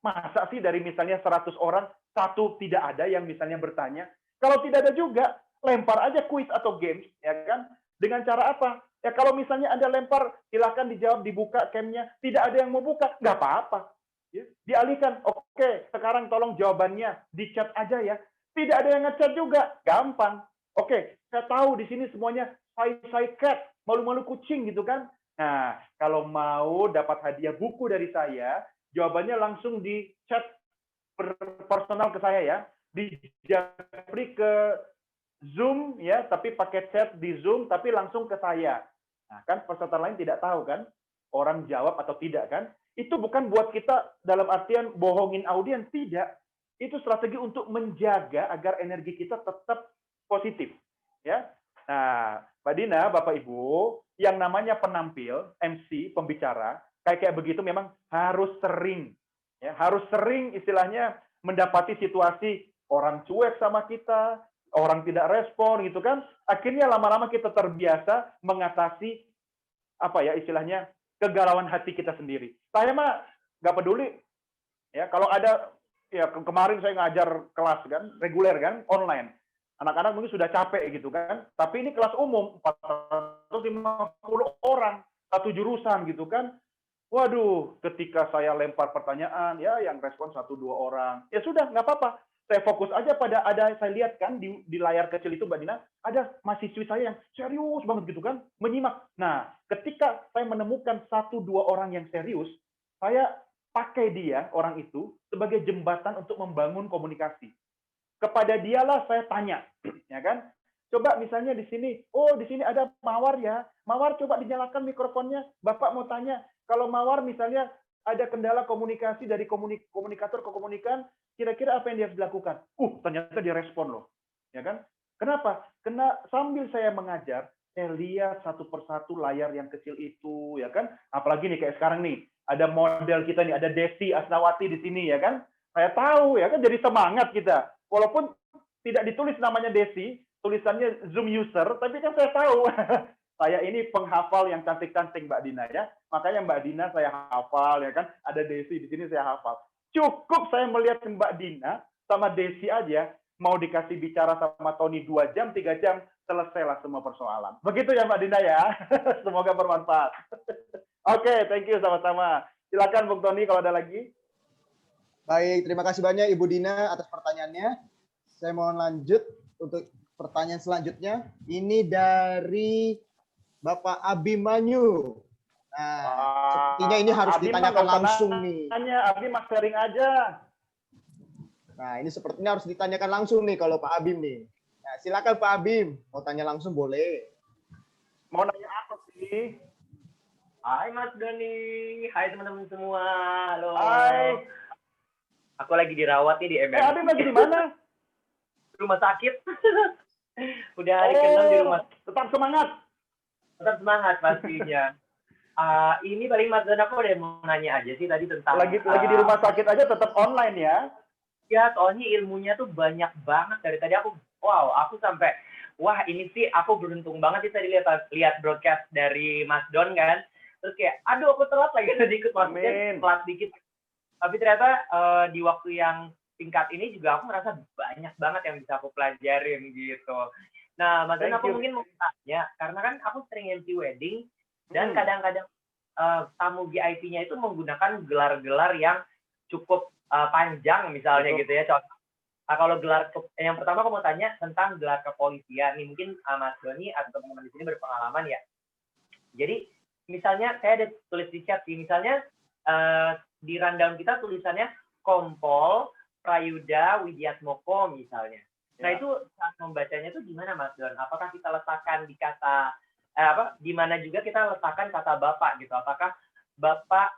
Masa sih dari misalnya 100 orang, 1 tidak ada yang misalnya bertanya? Kalau tidak ada juga, lempar aja kuis atau games, ya kan? Dengan cara apa? Ya kalau misalnya Anda lempar, silakan dijawab, dibuka camnya. Tidak ada yang mau buka, nggak apa-apa. Ya, dialihkan, oke, sekarang tolong jawabannya di chat aja ya. Tidak ada yang ngechat juga, gampang. Oke, saya tahu di sini semuanya shy cat, malu-malu kucing gitu kan. Nah, kalau mau dapat hadiah buku dari saya, jawabannya langsung di chat personal ke saya ya. Di japri ke Zoom ya, tapi pakai chat di Zoom, tapi langsung ke saya. Nah, kan peserta lain tidak tahu kan, orang jawab atau tidak kan. Itu bukan buat kita dalam artian bohongin audiens, tidak. Itu strategi untuk menjaga agar energi kita tetap positif. Ya. Nah, Mbak Dina, Bapak Ibu, yang namanya penampil, MC, pembicara, kayak begitu memang harus sering. Ya, harus sering istilahnya mendapati situasi orang cuek sama kita, orang tidak respon gitu kan. Akhirnya lama-lama kita terbiasa mengatasi apa ya istilahnya kegalauan hati kita sendiri. Saya mah nggak peduli ya kalau ada ya kemarin saya ngajar kelas kan reguler kan online. Anak-anak mungkin sudah capek gitu kan. Tapi ini kelas umum 450 orang satu jurusan gitu kan. Waduh, ketika saya lempar pertanyaan ya yang respon 1-2 orang. Ya sudah nggak apa-apa. Saya fokus aja pada saya lihat kan di layar kecil itu Mbak Dina, ada mahasiswi saya yang serius banget gitu kan, menyimak. Nah, ketika saya menemukan 1-2 orang yang serius, saya pakai dia, orang itu, sebagai jembatan untuk membangun komunikasi. Kepada dialah saya tanya, ya kan? Coba misalnya di sini, oh di sini ada Mawar ya, Mawar coba dinyalakan mikrofonnya, Bapak mau tanya, kalau Mawar misalnya ada kendala komunikasi dari komunikator ke komunikan, kira-kira apa yang dia harus dilakukan? Ternyata dia respon loh. Ya kan? Kenapa? Karena sambil saya mengajar, saya lihat satu persatu layar yang kecil itu, ya kan? Apalagi nih kayak sekarang nih, ada model kita nih, ada Desi Asnawati di sini, ya kan? Saya tahu, ya kan? Jadi semangat kita. Walaupun tidak ditulis namanya Desi, tulisannya Zoom user, tapi kan saya tahu. Saya ini penghafal yang cantik-cantik Mbak Dina ya. Makanya Mbak Dina saya hafal ya kan. Ada Desi di sini saya hafal. Cukup saya melihat Mbak Dina sama Desi aja mau dikasih bicara sama Tony 2 jam, 3 jam, selesailah semua persoalan. Begitu ya Mbak Dina ya. Semoga bermanfaat. Oke, thank you sama-sama. Silakan Bung Tony kalau ada lagi. Baik, terima kasih banyak Ibu Dina atas pertanyaannya. Saya mohon lanjut untuk pertanyaan selanjutnya. Ini dari Bapak Abimanyu. Nah, sepertinya ini harus ditanyakan langsung nih. Abi mas sharing aja. Nah, ini sepertinya harus ditanyakan langsung nih kalau Pak Abim nih. Nah, silakan Pak Abim, mau tanya langsung boleh. Mau nanya apa sih? Hai Mas Doni, hai teman-teman semua. Halo. Hai. Aku lagi dirawat nih di MM. Abim lagi di mana? Rumah sakit. Udah hari ke-6 di rumah. Tetap semangat. Tetap semangat pastinya. Ini paling Mas Don aku udah mau nanya aja sih tadi tentang lagi di rumah sakit aja tetap online ya. Ya, soalnya ilmunya tuh banyak banget dari tadi aku aku sampai wah ini sih aku beruntung banget sih tadi lihat broadcast dari Mas Don kan. Terus kayak aduh aku telat lagi sedikit maksudnya telat dikit. Tapi ternyata di waktu yang singkat ini juga aku merasa banyak banget yang bisa aku pelajarin gitu. Nah, Mas Don aku mungkin mau tanya, karena kan aku sering MC wedding, dan kadang-kadang tamu VIP-nya itu menggunakan gelar-gelar yang cukup panjang misalnya gitu ya. Contoh, kalau gelar, yang pertama aku mau tanya tentang gelar kepolisian. Nih mungkin Mas Doni atau teman-teman di sini berpengalaman ya. Jadi, misalnya saya ada tulis di chat sih, misalnya di rundown kita tulisannya Kompol Prayuda Widiatmoko misalnya. Nah itu saat membacanya itu gimana Mas Don? Apakah kita letakkan di kata di mana juga kita letakkan kata Bapak gitu? Apakah Bapak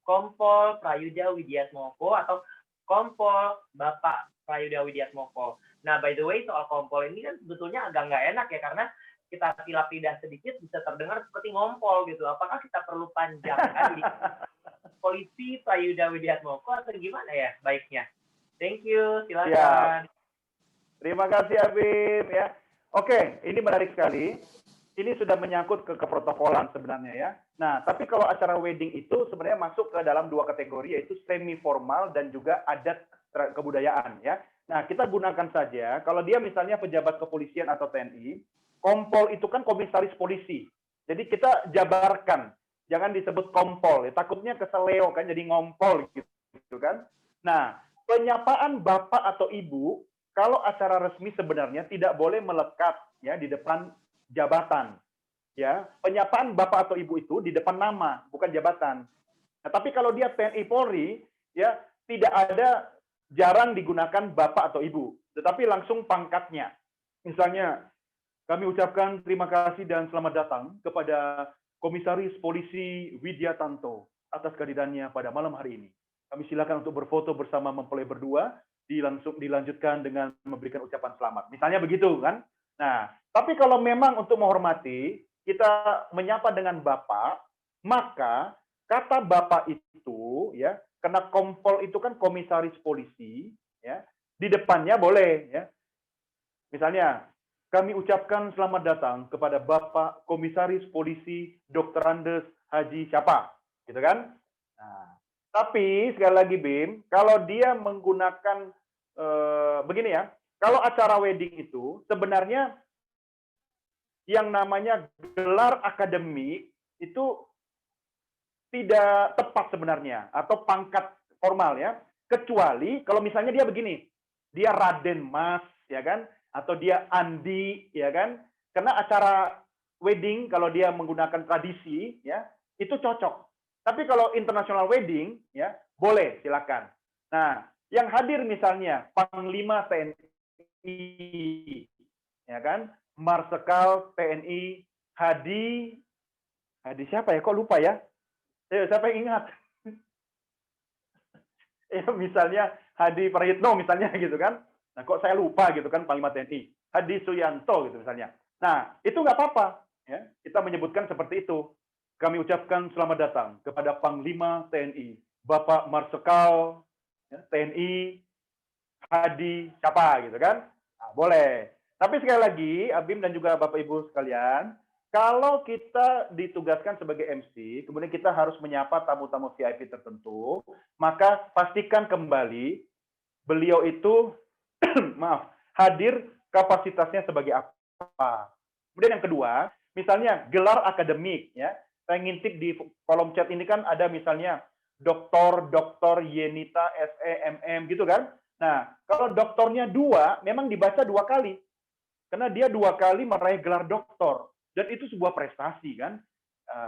Kompol Prayuda Widiatmoko atau Kompol Bapak Prayuda Widiatmoko? Nah by the way soal Kompol ini kan sebetulnya agak nggak enak ya karena kita tilap lidah sedikit bisa terdengar seperti ngompol gitu. Apakah kita perlu panjangkan di Polisi Prayuda Widiatmoko atau gimana ya baiknya? Thank you, silakan. Ya. Terima kasih Abim ya. Oke, ini menarik sekali. Ini sudah menyangkut ke keprotokolan sebenarnya ya. Nah, tapi kalau acara wedding itu sebenarnya masuk ke dalam 2 kategori yaitu semi formal dan juga adat kebudayaan ya. Nah, kita gunakan saja kalau dia misalnya pejabat kepolisian atau TNI, kompol itu kan komisaris polisi. Jadi kita jabarkan, jangan disebut kompol. Ya, takutnya keseleo kan jadi ngompol gitu kan. Nah, penyapaan Bapak atau Ibu kalau acara resmi sebenarnya tidak boleh melekat ya di depan jabatan. Ya, penyapaan Bapak atau Ibu itu di depan nama, bukan jabatan. Nah, tapi kalau dia TNI Polri, ya tidak ada, jarang digunakan Bapak atau Ibu, tetapi langsung pangkatnya. Misalnya kami ucapkan terima kasih dan selamat datang kepada Komisaris Polisi Widiatanto atas kehadirannya pada malam hari ini. Kami silakan untuk berfoto bersama mempelai berdua, dilanjutkan dengan memberikan ucapan selamat. Misalnya begitu kan? Nah, tapi kalau memang untuk menghormati, kita menyapa dengan Bapak, maka kata Bapak itu ya, karena kompol itu kan komisaris polisi, ya, di depannya boleh ya. Misalnya, kami ucapkan selamat datang kepada Bapak Komisaris Polisi Dr. Andes Haji siapa, gitu kan? Nah, tapi sekali lagi Bim, kalau dia menggunakan begini ya, kalau acara wedding itu sebenarnya yang namanya gelar akademik itu tidak tepat sebenarnya atau pangkat formal ya, kecuali kalau misalnya dia begini, dia Raden Mas ya kan, atau dia Andi ya kan, karena acara wedding kalau dia menggunakan tradisi ya itu cocok. Tapi kalau international wedding ya boleh, silakan. Nah, yang hadir misalnya Panglima TNI ya kan, Marsikal TNI Hadi siapa ya, kok lupa ya? Siapa yang ingat? Ya misalnya Hadi Prayitno misalnya gitu kan. Nah, kok saya lupa gitu kan, Panglima TNI Hadi Suyanto gitu misalnya. Nah, itu nggak apa-apa ya. Kita menyebutkan seperti itu. Kami ucapkan selamat datang kepada Panglima TNI Bapak Marsikal ya, TNI Hadi siapa gitu kan. Nah, boleh. Tapi sekali lagi, Abim dan juga Bapak Ibu sekalian, kalau kita ditugaskan sebagai MC, kemudian kita harus menyapa tamu-tamu VIP tertentu, maka pastikan kembali beliau itu maaf, hadir kapasitasnya sebagai apa. Kemudian yang kedua, misalnya gelar akademik ya. Saya ngintip di kolom chat ini kan ada misalnya Dr. Yenita SE MM gitu kan. Nah, kalau doktornya 2 memang dibaca 2 kali. Karena dia 2 kali meraih gelar doktor dan itu sebuah prestasi kan.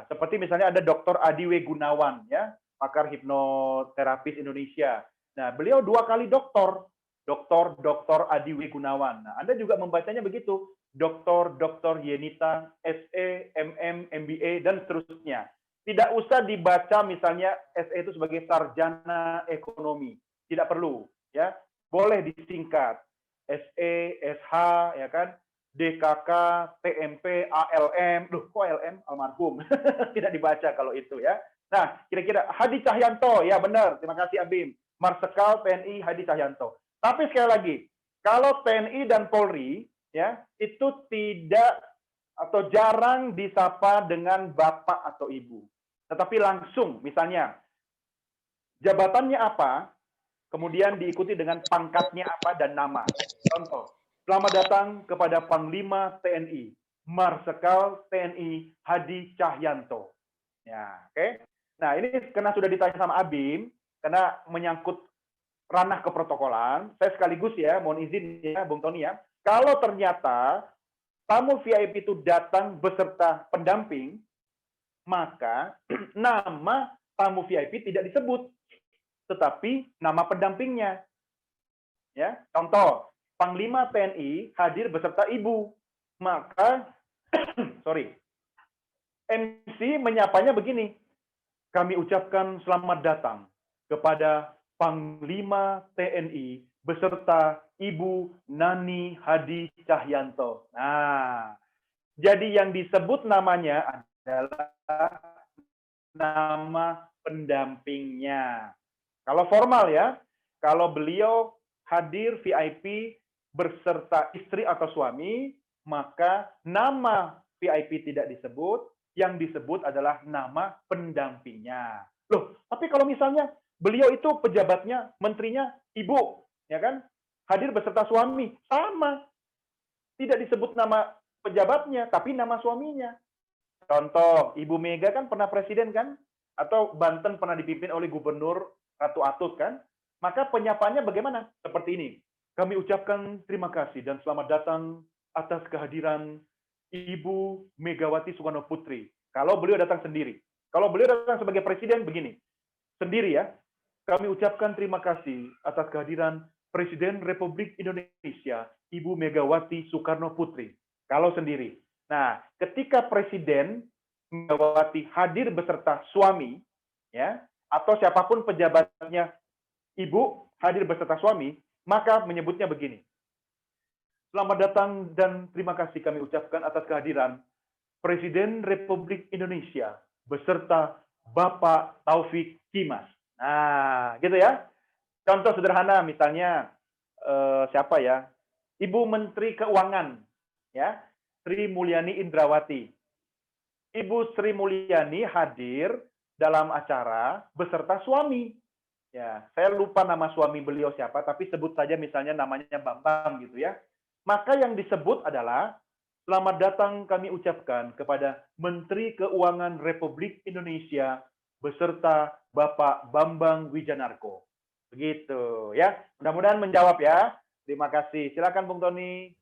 Seperti misalnya ada Dr. Adiwe Gunawan ya, pakar hipnoterapis Indonesia. Nah, beliau 2 kali doktor. Dr. Adiwe Gunawan. Nah, Anda juga membacanya begitu. Dr. Yenita SE MM MBA dan seterusnya. Tidak usah dibaca misalnya SE itu sebagai sarjana ekonomi. Tidak perlu ya. Boleh disingkat. SE, SH ya kan. DKK, TMP, ALM. Duh, kok ALM almarhum. Tidak dibaca kalau itu ya. Nah, kira-kira Hadi Cahyanto, ya benar. Terima kasih Abim. Marsikal TNI Hadi Cahyanto. Tapi sekali lagi, kalau TNI dan Polri ya, itu tidak atau jarang disapa dengan Bapak atau Ibu. Tetapi langsung misalnya jabatannya apa, kemudian diikuti dengan pangkatnya apa dan nama. Contoh, selamat datang kepada Panglima TNI, Marsikal TNI Hadi Cahyanto. Ya, oke. Nah, ini karena sudah ditanya sama Abim, karena menyangkut ranah keprotokolan, saya sekaligus ya, mohon izin ya, Bung Tony ya, kalau ternyata tamu VIP itu datang beserta pendamping, maka nama tamu VIP tidak disebut, tetapi nama pendampingnya. Ya, contoh, Panglima TNI hadir beserta Ibu, maka MC menyapanya begini, kami ucapkan selamat datang kepada Panglima TNI beserta Ibu Nani Hadi Cahyanto. Nah, jadi yang disebut namanya adalah nama pendampingnya. Kalau formal ya, kalau beliau hadir VIP beserta istri atau suami, maka nama VIP tidak disebut, yang disebut adalah nama pendampingnya. Loh, tapi kalau misalnya beliau itu pejabatnya, menterinya Ibu, ya kan? Hadir beserta suami, sama. Tidak disebut nama pejabatnya, tapi nama suaminya. Contoh, Ibu Mega kan pernah presiden kan? Atau Banten pernah dipimpin oleh Gubernur Ratu Atut kan? Maka penyapaannya bagaimana? Seperti ini. Kami ucapkan terima kasih dan selamat datang atas kehadiran Ibu Megawati Soekarno Putri. Kalau beliau datang sendiri. Kalau beliau datang sebagai presiden, begini. Sendiri ya. Kami ucapkan terima kasih atas kehadiran Presiden Republik Indonesia, Ibu Megawati Soekarno Putri. kalau sendiri. Nah, ketika Presiden Megawati hadir beserta suami, ya, atau siapapun pejabatnya, ibu hadir beserta suami, maka menyebutnya begini. Selamat datang dan terima kasih kami ucapkan atas kehadiran Presiden Republik Indonesia beserta Bapak Taufik Kimas. Nah, gitu ya. Contoh sederhana misalnya siapa ya? Ibu Menteri Keuangan, ya, Sri Mulyani Indrawati. Ibu Sri Mulyani hadir dalam acara beserta suami. Ya, saya lupa nama suami beliau siapa, tapi sebut saja misalnya namanya Bambang gitu ya. Maka yang disebut adalah selamat datang kami ucapkan kepada Menteri Keuangan Republik Indonesia beserta Bapak Bambang Wijanarko. Begitu ya. Mudah-mudahan menjawab ya. Terima kasih. Silakan Bung Tony.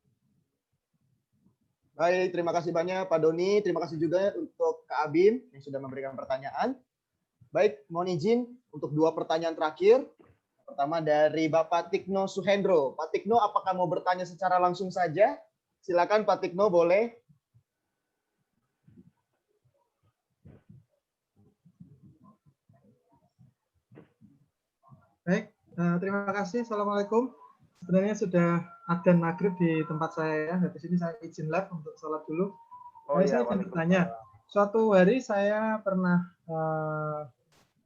Baik, terima kasih banyak Pak Doni. Terima kasih juga untuk Kak Abim yang sudah memberikan pertanyaan. Baik, mohon izin untuk 2 pertanyaan terakhir. Pertama dari Bapak Tikno Suhendro. Pak Tikno, apakah mau bertanya secara langsung saja? Silakan Pak Tikno, boleh. Baik, terima kasih. Assalamualaikum. Sebenarnya sudah adzan maghrib di tempat saya. Habis ini saya izin live untuk sholat dulu. Saya ingin bertanya. Suatu hari saya pernah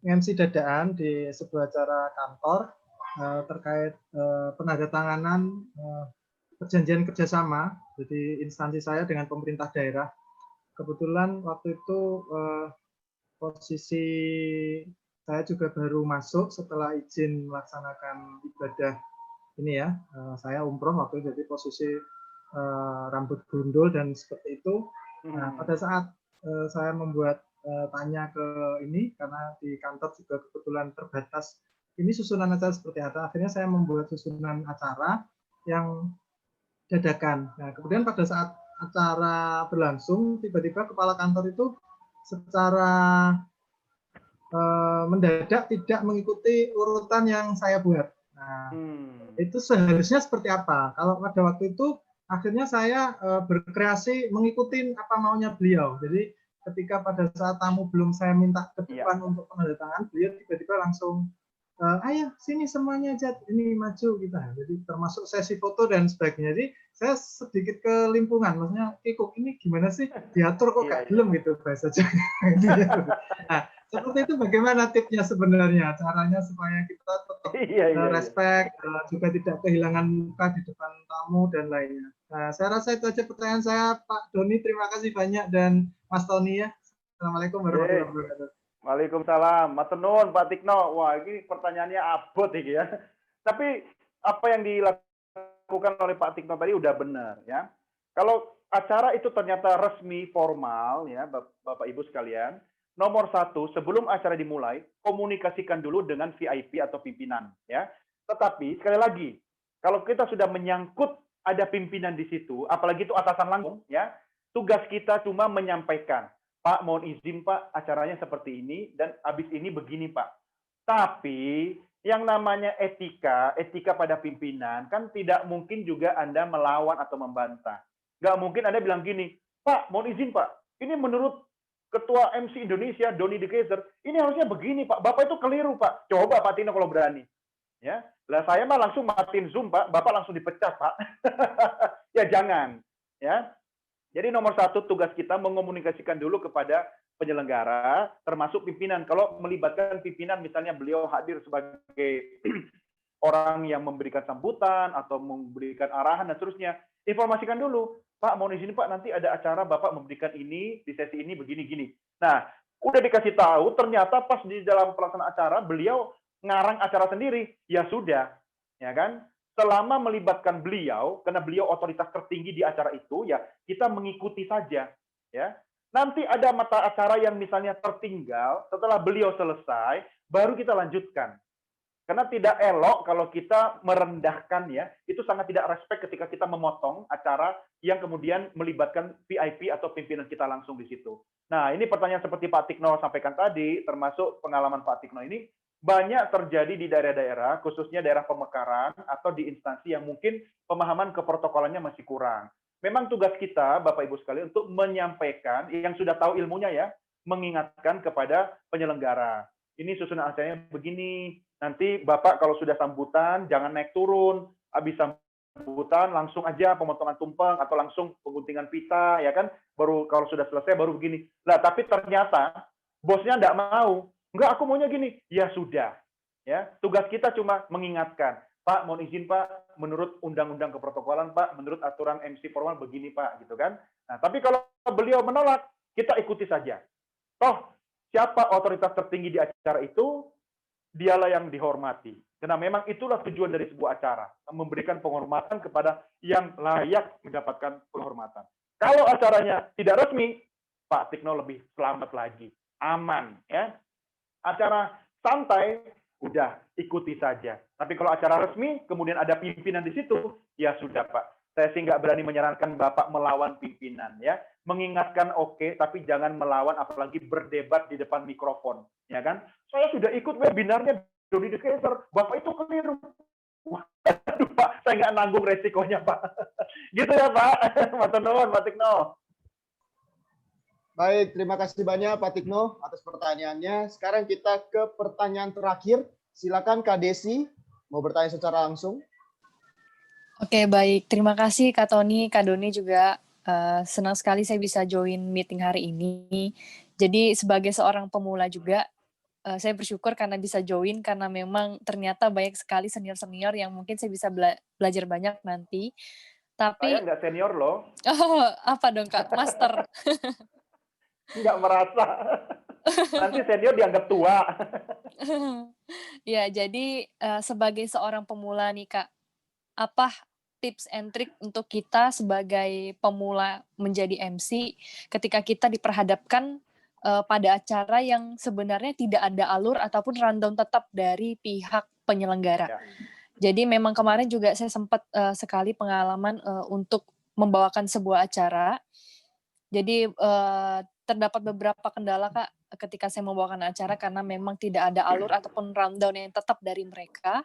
MC dadaan di sebuah acara kantor terkait penandatanganan perjanjian kerjasama. Jadi instansi saya dengan pemerintah daerah. Kebetulan waktu itu posisi saya juga baru masuk setelah izin melaksanakan ibadah ini ya. Saya umroh waktu itu, jadi posisi rambut gundul dan seperti itu. Nah, pada saat saya membuat tanya ke ini, karena di kantor juga kebetulan terbatas, ini susunan acara seperti apa. Akhirnya saya membuat susunan acara yang dadakan. Nah, kemudian pada saat acara berlangsung, tiba-tiba kepala kantor itu secara mendadak tidak mengikuti urutan yang saya buat. Nah, itu seharusnya seperti apa? Kalau pada waktu itu, akhirnya saya berkreasi mengikuti apa maunya beliau. Jadi ketika pada saat tamu belum saya minta ke depan untuk penandatangan, beliau tiba-tiba langsung, ayo sini semuanya aja, ini maju kita. Jadi termasuk sesi foto dan sebagainya. Jadi saya sedikit kelimpungan, maksudnya, kok ini gimana sih diatur kok gak gelem gitu bahasa Jawa. Nah, seperti itu bagaimana tipsnya sebenarnya, caranya supaya kita tetap respect, juga tidak kehilangan muka di depan tamu dan lainnya. Nah, saya rasa itu aja pertanyaan saya, Pak Doni. Terima kasih banyak dan Mas Tony ya. Assalamualaikum warahmatullahi wabarakatuh. Waalaikumsalam. Matenun Pak Tikno. Wah, ini pertanyaannya abot ini ya. Tapi apa yang dilakukan oleh Pak Tikno tadi udah benar ya. Kalau acara itu ternyata resmi formal ya, Bapak Ibu sekalian, nomor 1, sebelum acara dimulai, komunikasikan dulu dengan VIP atau pimpinan, ya. Tetapi sekali lagi, kalau kita sudah menyangkut ada pimpinan di situ, apalagi itu atasan langsung, ya, tugas kita cuma menyampaikan, Pak, mohon izin Pak, acaranya seperti ini dan habis ini begini Pak. Tapi yang namanya etika pada pimpinan kan tidak mungkin juga Anda melawan atau membantah. Nggak mungkin Anda bilang gini, Pak, mohon izin Pak, ini menurut Ketua MC Indonesia, Doni De Keyser, ini harusnya begini Pak, Bapak itu keliru Pak. Coba Pak Tino kalau berani. Ya, lah saya mah langsung matiin Zoom Pak, Bapak langsung dipecat Pak. Ya jangan. Ya, jadi nomor 1 tugas kita mengomunikasikan dulu kepada penyelenggara, termasuk pimpinan. Kalau melibatkan pimpinan, misalnya beliau hadir sebagai orang yang memberikan sambutan atau memberikan arahan dan seterusnya, informasikan dulu. Pak, mohon izin Pak, nanti ada acara Bapak memberikan ini, di sesi ini begini-gini. Nah, udah dikasih tahu, ternyata pas di dalam pelaksanaan acara, beliau ngarang acara sendiri. Ya sudah, ya kan? Selama melibatkan beliau, karena beliau otoritas tertinggi di acara itu, ya kita mengikuti saja. Ya. Nanti ada mata acara yang misalnya tertinggal, setelah beliau selesai, baru kita lanjutkan. Karena tidak elok kalau kita merendahkan ya, itu sangat tidak respect ketika kita memotong acara yang kemudian melibatkan VIP atau pimpinan kita langsung di situ. Nah, ini pertanyaan seperti Pak Tikno sampaikan tadi, termasuk pengalaman Pak Tikno ini, banyak terjadi di daerah-daerah, khususnya daerah pemekaran atau di instansi yang mungkin pemahaman keprotokolannya masih kurang. memang tugas kita, Bapak Ibu sekalian, untuk menyampaikan yang sudah tahu ilmunya ya, mengingatkan kepada penyelenggara. Ini susunan acaranya begini, nanti Bapak kalau sudah sambutan, jangan naik turun, habis sambutan langsung aja pemotongan tumpeng atau langsung pengguntingan pita, ya kan? Baru kalau sudah selesai baru begini. Lah, tapi ternyata bosnya enggak mau. Enggak, aku maunya gini. Ya sudah. Ya, tugas kita cuma mengingatkan. Pak, mohon izin Pak, menurut undang-undang keprotokolan Pak, menurut aturan MC formal begini Pak, gitu kan. Nah, tapi kalau beliau menolak, kita ikuti saja. Toh, siapa otoritas tertinggi di acara itu, dialah yang dihormati. Karena memang itulah tujuan dari sebuah acara, memberikan penghormatan kepada yang layak mendapatkan penghormatan. Kalau acaranya tidak resmi, Pak Tikno lebih selamat lagi, aman, ya. Acara santai, udah ikuti saja. Tapi kalau acara resmi, kemudian ada pimpinan di situ, ya sudah Pak. Saya sih nggak berani menyarankan Bapak melawan pimpinan, ya. Mengingatkan oke, tapi jangan melawan, apalagi berdebat di depan mikrofon, ya kan? Saya sudah ikut webinarnya Doni Dekeser, Bapak itu keliru. Waduh Pak, saya nggak nanggung resikonya Pak. Gitu ya Pak. Matur nuwun Pak Tikno. Baik, terima kasih banyak Pak Tikno atas pertanyaannya. Sekarang kita ke pertanyaan terakhir. Silakan Kak Desi mau bertanya secara langsung. Oke, baik. Terima kasih Kak Tony, Kak Doni juga. Senang sekali saya bisa join meeting hari ini. Jadi sebagai seorang pemula juga, saya bersyukur karena bisa join, karena memang ternyata banyak sekali senior-senior yang mungkin saya bisa belajar banyak nanti. Tapi Saya nggak senior loh. Oh, apa dong Kak? Master. Nggak merasa. Nanti senior dianggap tua. Ya, jadi sebagai seorang pemula nih Kak, apa tips and trick untuk kita sebagai pemula menjadi MC ketika kita diperhadapkan pada acara yang sebenarnya tidak ada alur ataupun rundown tetap dari pihak penyelenggara. Jadi memang kemarin juga saya sempat sekali pengalaman untuk membawakan sebuah acara. Jadi terdapat beberapa kendala Kak ketika saya membawakan acara karena memang tidak ada alur ataupun rundown yang tetap dari mereka.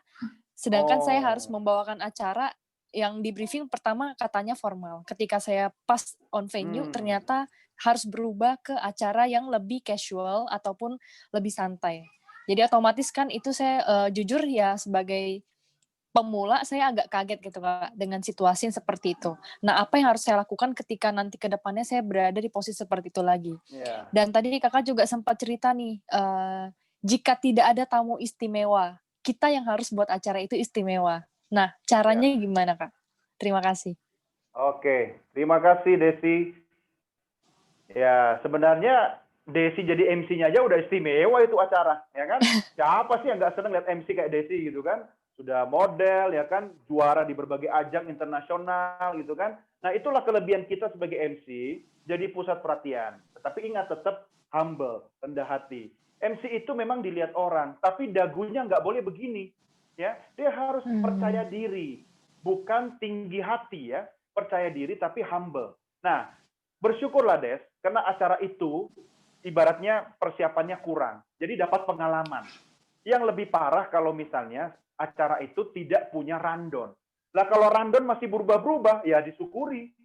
Sedangkan saya harus membawakan acara yang di briefing pertama katanya formal. Ketika saya pas on venue ternyata harus berubah ke acara yang lebih casual ataupun lebih santai. Jadi otomatis kan itu saya jujur ya sebagai pemula saya agak kaget gitu Kak dengan situasi yang seperti itu. Nah, apa yang harus saya lakukan ketika nanti ke depannya saya berada di posisi seperti itu lagi. Yeah. Dan tadi Kakak juga sempat cerita nih, jika tidak ada tamu istimewa, kita yang harus buat acara itu istimewa. Nah, caranya gimana Kak? Terima kasih. Oke, terima kasih Desi. Ya, sebenarnya Desi jadi MC-nya aja udah istimewa itu acara, ya kan? Siapa sih yang nggak seneng lihat MC kayak Desi gitu kan? Sudah model, ya kan? Juara di berbagai ajang internasional gitu kan? Nah, itulah kelebihan kita sebagai MC, jadi pusat perhatian. Tetapi ingat, tetap humble, rendah hati. MC itu memang dilihat orang, tapi dagunya nggak boleh begini. Ya, dia harus percaya diri, bukan tinggi hati ya, percaya diri tapi humble. Nah, bersyukurlah Des, karena acara itu ibaratnya persiapannya kurang, jadi dapat pengalaman. Yang lebih parah kalau misalnya acara itu tidak punya rundown. Lah kalau rundown masih berubah-berubah, ya disyukuri.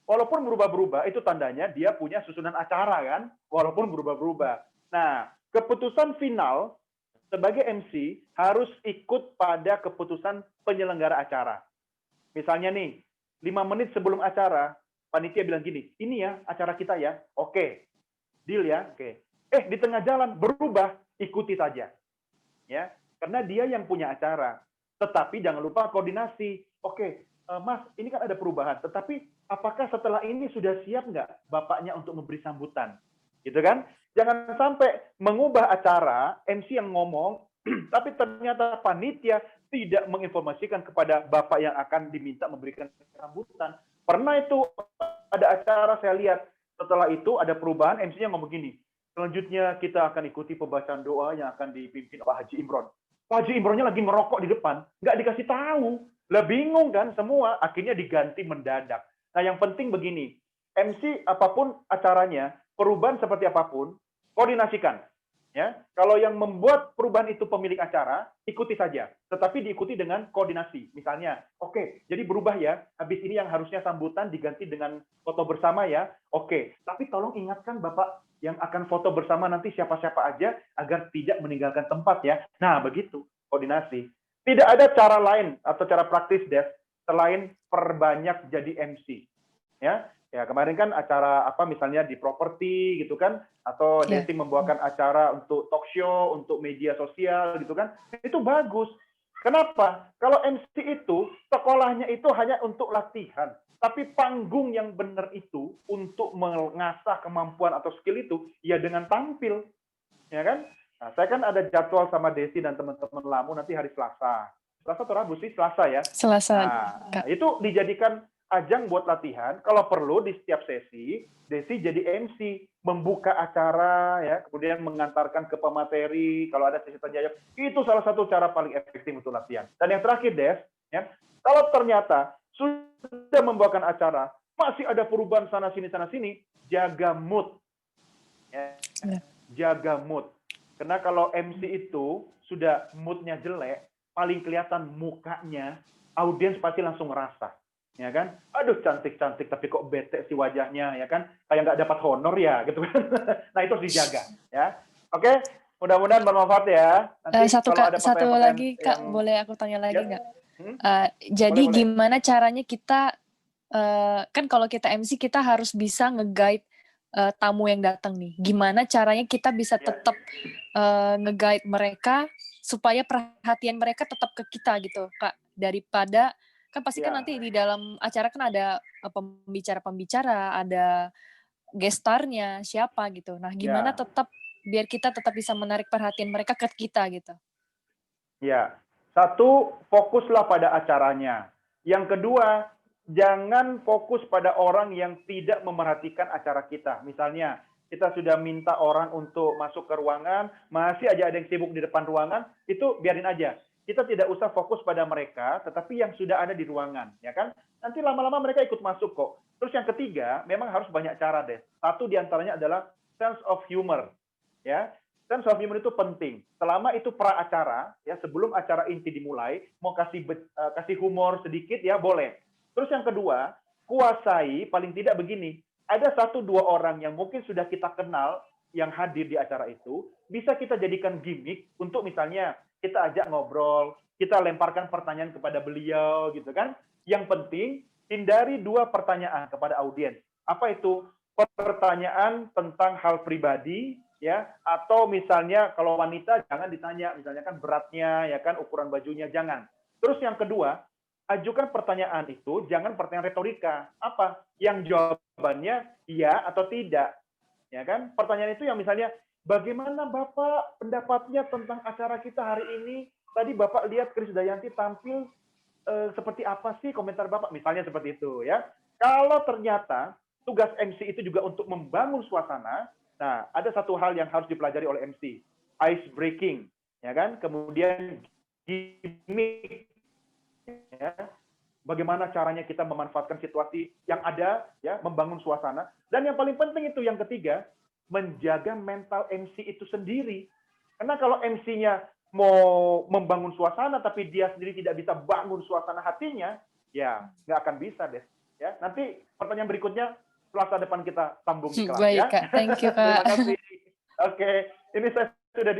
Walaupun berubah-berubah, itu tandanya dia punya susunan acara kan, walaupun berubah-berubah. Nah, keputusan final sebagai MC harus ikut pada keputusan penyelenggara acara. Misalnya nih, 5 menit sebelum acara, panitia bilang gini, ini ya acara kita ya, oke, deal ya, oke. Di tengah jalan berubah, ikuti saja. Ya, karena dia yang punya acara. Tetapi jangan lupa koordinasi. Oke, Mas, ini kan ada perubahan, tetapi apakah setelah ini sudah siap nggak Bapaknya untuk memberi sambutan? Gitu kan? Jangan sampai mengubah acara, MC yang ngomong, tapi ternyata panitia tidak menginformasikan kepada Bapak yang akan diminta memberikan sambutan. Pernah itu ada acara saya lihat, setelah itu ada perubahan, MC-nya ngomong gini, selanjutnya kita akan ikuti pembacaan doa yang akan dipimpin Pak Haji Imron. Pak Haji Imronnya lagi ngerokok di depan, nggak dikasih tahu. Lah bingung kan semua, akhirnya diganti mendadak. Nah yang penting begini, MC apapun acaranya, perubahan seperti apapun, koordinasikan. Ya, kalau yang membuat perubahan itu pemilik acara, ikuti saja. Tetapi diikuti dengan koordinasi. Misalnya, oke, jadi berubah ya. Habis ini yang harusnya sambutan diganti dengan foto bersama ya. Oke, tapi tolong ingatkan Bapak yang akan foto bersama nanti siapa-siapa aja agar tidak meninggalkan tempat ya. Nah, begitu koordinasi. Tidak ada cara lain atau cara praktis, Des, selain perbanyak jadi MC. Ya, ya kemarin kan acara apa misalnya di properti gitu kan, atau Desi membawakan acara untuk talk show, untuk media sosial gitu kan, itu bagus. Kenapa? Kalau MC itu sekolahnya itu hanya untuk latihan, tapi panggung yang benar itu untuk mengasah kemampuan atau skill itu ya dengan tampil, ya kan? Nah, saya kan ada jadwal sama Desi dan teman-teman Lamu nanti hari Selasa. Selasa atau Rabu sih? Selasa ya. Selasa. Nah, itu dijadikan ajang buat latihan. Kalau perlu di setiap sesi, Desi jadi MC, membuka acara, ya, kemudian mengantarkan ke pemateri. Kalau ada sesi tanya jawab, itu salah satu cara paling efektif untuk latihan. Dan yang terakhir, Des, ya, kalau ternyata sudah membawakan acara, masih ada perubahan sana sini, jaga mood, ya, jaga mood. Karena kalau MC itu sudah moodnya jelek, paling kelihatan mukanya, audiens pasti langsung ngerasa. Ya kan, aduh cantik-cantik tapi kok bete sih wajahnya, ya kan, kayak nggak dapat honor ya gitu kan. Nah itu harus dijaga ya. Oke, mudah-mudahan bermanfaat ya. Nanti Satu kalau ada satu pertanyaan-pertanyaan lagi Kak, yang... boleh aku tanya lagi Ya. nggak? Jadi Boleh. gimana caranya kita kan kalau kita MC kita harus bisa nge-guide tamu yang datang nih. Gimana caranya kita bisa tetap nge-guide mereka supaya perhatian mereka tetap ke kita gitu, Kak, daripada kan pasti kan nanti di dalam acara kan ada pembicara-pembicara, ada gestarnya siapa gitu. Nah, gimana tetap biar kita tetap bisa menarik perhatian mereka ke kita gitu. Ya, satu, fokuslah pada acaranya. Yang kedua, jangan fokus pada orang yang tidak memerhatikan acara kita. Misalnya, kita sudah minta orang untuk masuk ke ruangan, masih aja ada yang sibuk di depan ruangan, itu biarin aja. Kita tidak usah fokus pada mereka, tetapi yang sudah ada di ruangan, ya kan? Nanti lama-lama mereka ikut masuk kok. Terus yang ketiga, memang harus banyak cara, Des. Satu diantaranya adalah sense of humor, ya. Sense of humor itu penting. Selama itu pra acara, ya sebelum acara inti dimulai, mau kasih humor sedikit ya boleh. Terus yang kedua, kuasai paling tidak begini. Ada 1-2 orang yang mungkin sudah kita kenal yang hadir di acara itu, bisa kita jadikan gimmick untuk misalnya kita ajak ngobrol, kita lemparkan pertanyaan kepada beliau gitu kan. Yang penting hindari 2 pertanyaan kepada audiens. Apa itu? Pertanyaan tentang hal pribadi ya, atau misalnya kalau wanita jangan ditanya misalnya kan beratnya ya kan, ukuran bajunya jangan. Terus yang kedua, ajukan pertanyaan itu jangan pertanyaan retorika. Apa? Yang jawabannya iya atau tidak. Ya kan? Pertanyaan itu yang misalnya bagaimana Bapak pendapatnya tentang acara kita hari ini? Tadi Bapak lihat Krisdayanti tampil seperti apa sih komentar Bapak? Misalnya seperti itu ya. Kalau ternyata tugas MC itu juga untuk membangun suasana, nah ada satu hal yang harus dipelajari oleh MC, ice breaking, ya kan? Kemudian gimmick, ya. Bagaimana caranya kita memanfaatkan situasi yang ada, ya, membangun suasana. Dan yang paling penting itu yang ketiga, menjaga mental MC itu sendiri. Karena kalau MC-nya mau membangun suasana, tapi dia sendiri tidak bisa bangun suasana hatinya, ya nggak akan bisa, Des. Ya, nanti pertanyaan berikutnya Selasa depan kita sambung di kelas. Baik, ya. Kak. Thank you, Kak. Terima kasih. Oke, ini saya sudah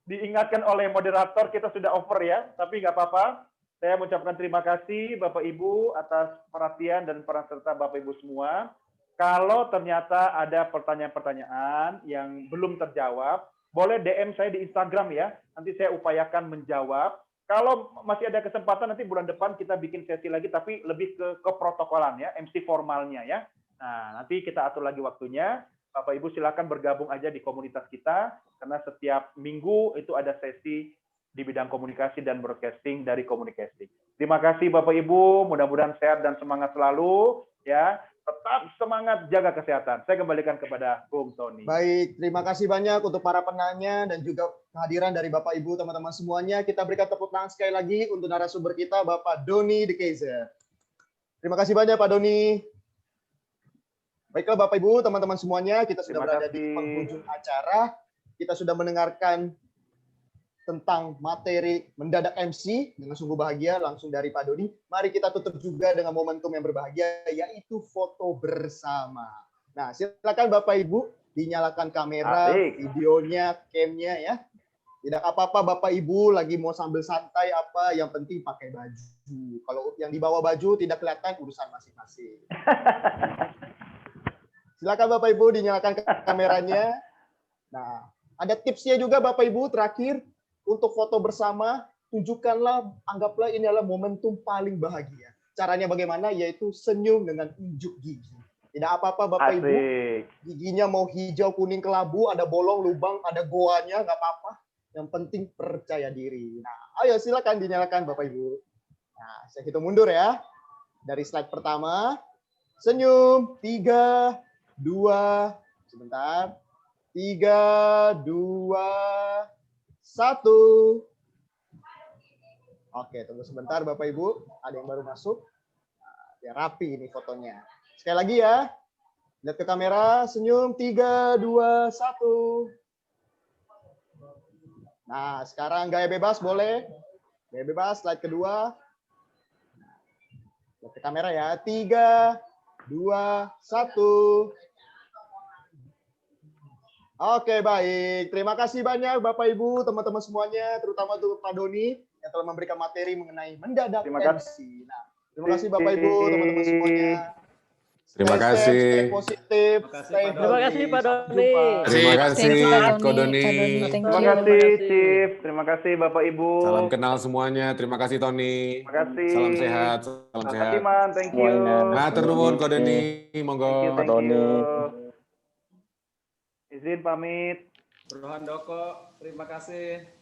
diingatkan oleh moderator, kita sudah over ya, tapi nggak apa-apa. Saya mengucapkan terima kasih Bapak Ibu atas perhatian dan peran serta Bapak Ibu semua. Kalau ternyata ada pertanyaan-pertanyaan yang belum terjawab, boleh DM saya di Instagram ya. Nanti saya upayakan menjawab. Kalau masih ada kesempatan nanti bulan depan kita bikin sesi lagi, tapi lebih ke protokolan ya, MC formalnya ya. Nah, nanti kita atur lagi waktunya. Bapak Ibu silakan bergabung aja di komunitas kita, karena setiap minggu itu ada sesi di bidang komunikasi dan broadcasting dari Komunikasi. Terima kasih Bapak Ibu, mudah-mudahan sehat dan semangat selalu ya. Tetap semangat, jaga kesehatan. Saya kembalikan kepada Bung Tony. Baik, terima kasih banyak untuk para penanya dan juga kehadiran dari Bapak Ibu, teman-teman semuanya. Kita berikan tepuk tangan sekali lagi untuk narasumber kita, Bapak Doni De Keyser. Terima kasih banyak Pak Doni. Baiklah Bapak Ibu, teman-teman semuanya, kita sudah berada di penghujung acara. kita sudah mendengarkan tentang materi mendadak MC dengan sungguh bahagia langsung dari Pak Doni. Mari kita tutup juga dengan momentum yang berbahagia, yaitu foto bersama. Nah, silakan Bapak Ibu dinyalakan kamera, videonya, cam-nya ya. Tidak apa-apa Bapak Ibu lagi mau sambil santai apa, yang penting pakai baju. Kalau yang di bawah baju tidak kelihatan, urusan masing-masing. Silakan Bapak Ibu dinyalakan kameranya. Nah, ada tipsnya juga Bapak Ibu terakhir. Untuk foto bersama, tunjukkanlah, anggaplah ini adalah momentum paling bahagia. Caranya bagaimana? Yaitu senyum dengan unjuk gigi. Tidak apa-apa Bapak Ibu, giginya mau hijau, kuning, kelabu, ada bolong, lubang, ada goanya, nggak apa-apa. Yang penting percaya diri. Nah, ayo silakan dinyalakan Bapak Ibu. Nah, saya hitung mundur ya. Dari slide pertama, senyum, 3, 2, sebentar, 3, 2, 1. Oke, tunggu sebentar Bapak Ibu. Ada yang baru masuk. Nah, ya rapi ini fotonya. Sekali lagi ya. Lihat ke kamera, senyum, 3, 2, 1. Nah, sekarang gaya bebas boleh. Gaya bebas, slide kedua. Lihat ke kamera ya. 3, 2, 1. Oke, baik. Terima kasih banyak Bapak Ibu, teman-teman semuanya, terutama untuk Pak Doni yang telah memberikan materi mengenai mendadak MC. Nah, terima kasih Bapak Ibu, teman-teman semuanya. Terima kasih. Stay positif. Terima kasih Pak Doni. Terima kasih Ko Doni. Terima kasih Chief. Terima kasih Bapak Ibu. Salam kenal semuanya. Terima kasih Tony. Terima kasih. Salam sehat. Salam Terima sehat. kasih Man, thank you. Matur nuwun Ko Doni. Monggo. Thank you. Izin pamit. Bro Handoko, terima kasih.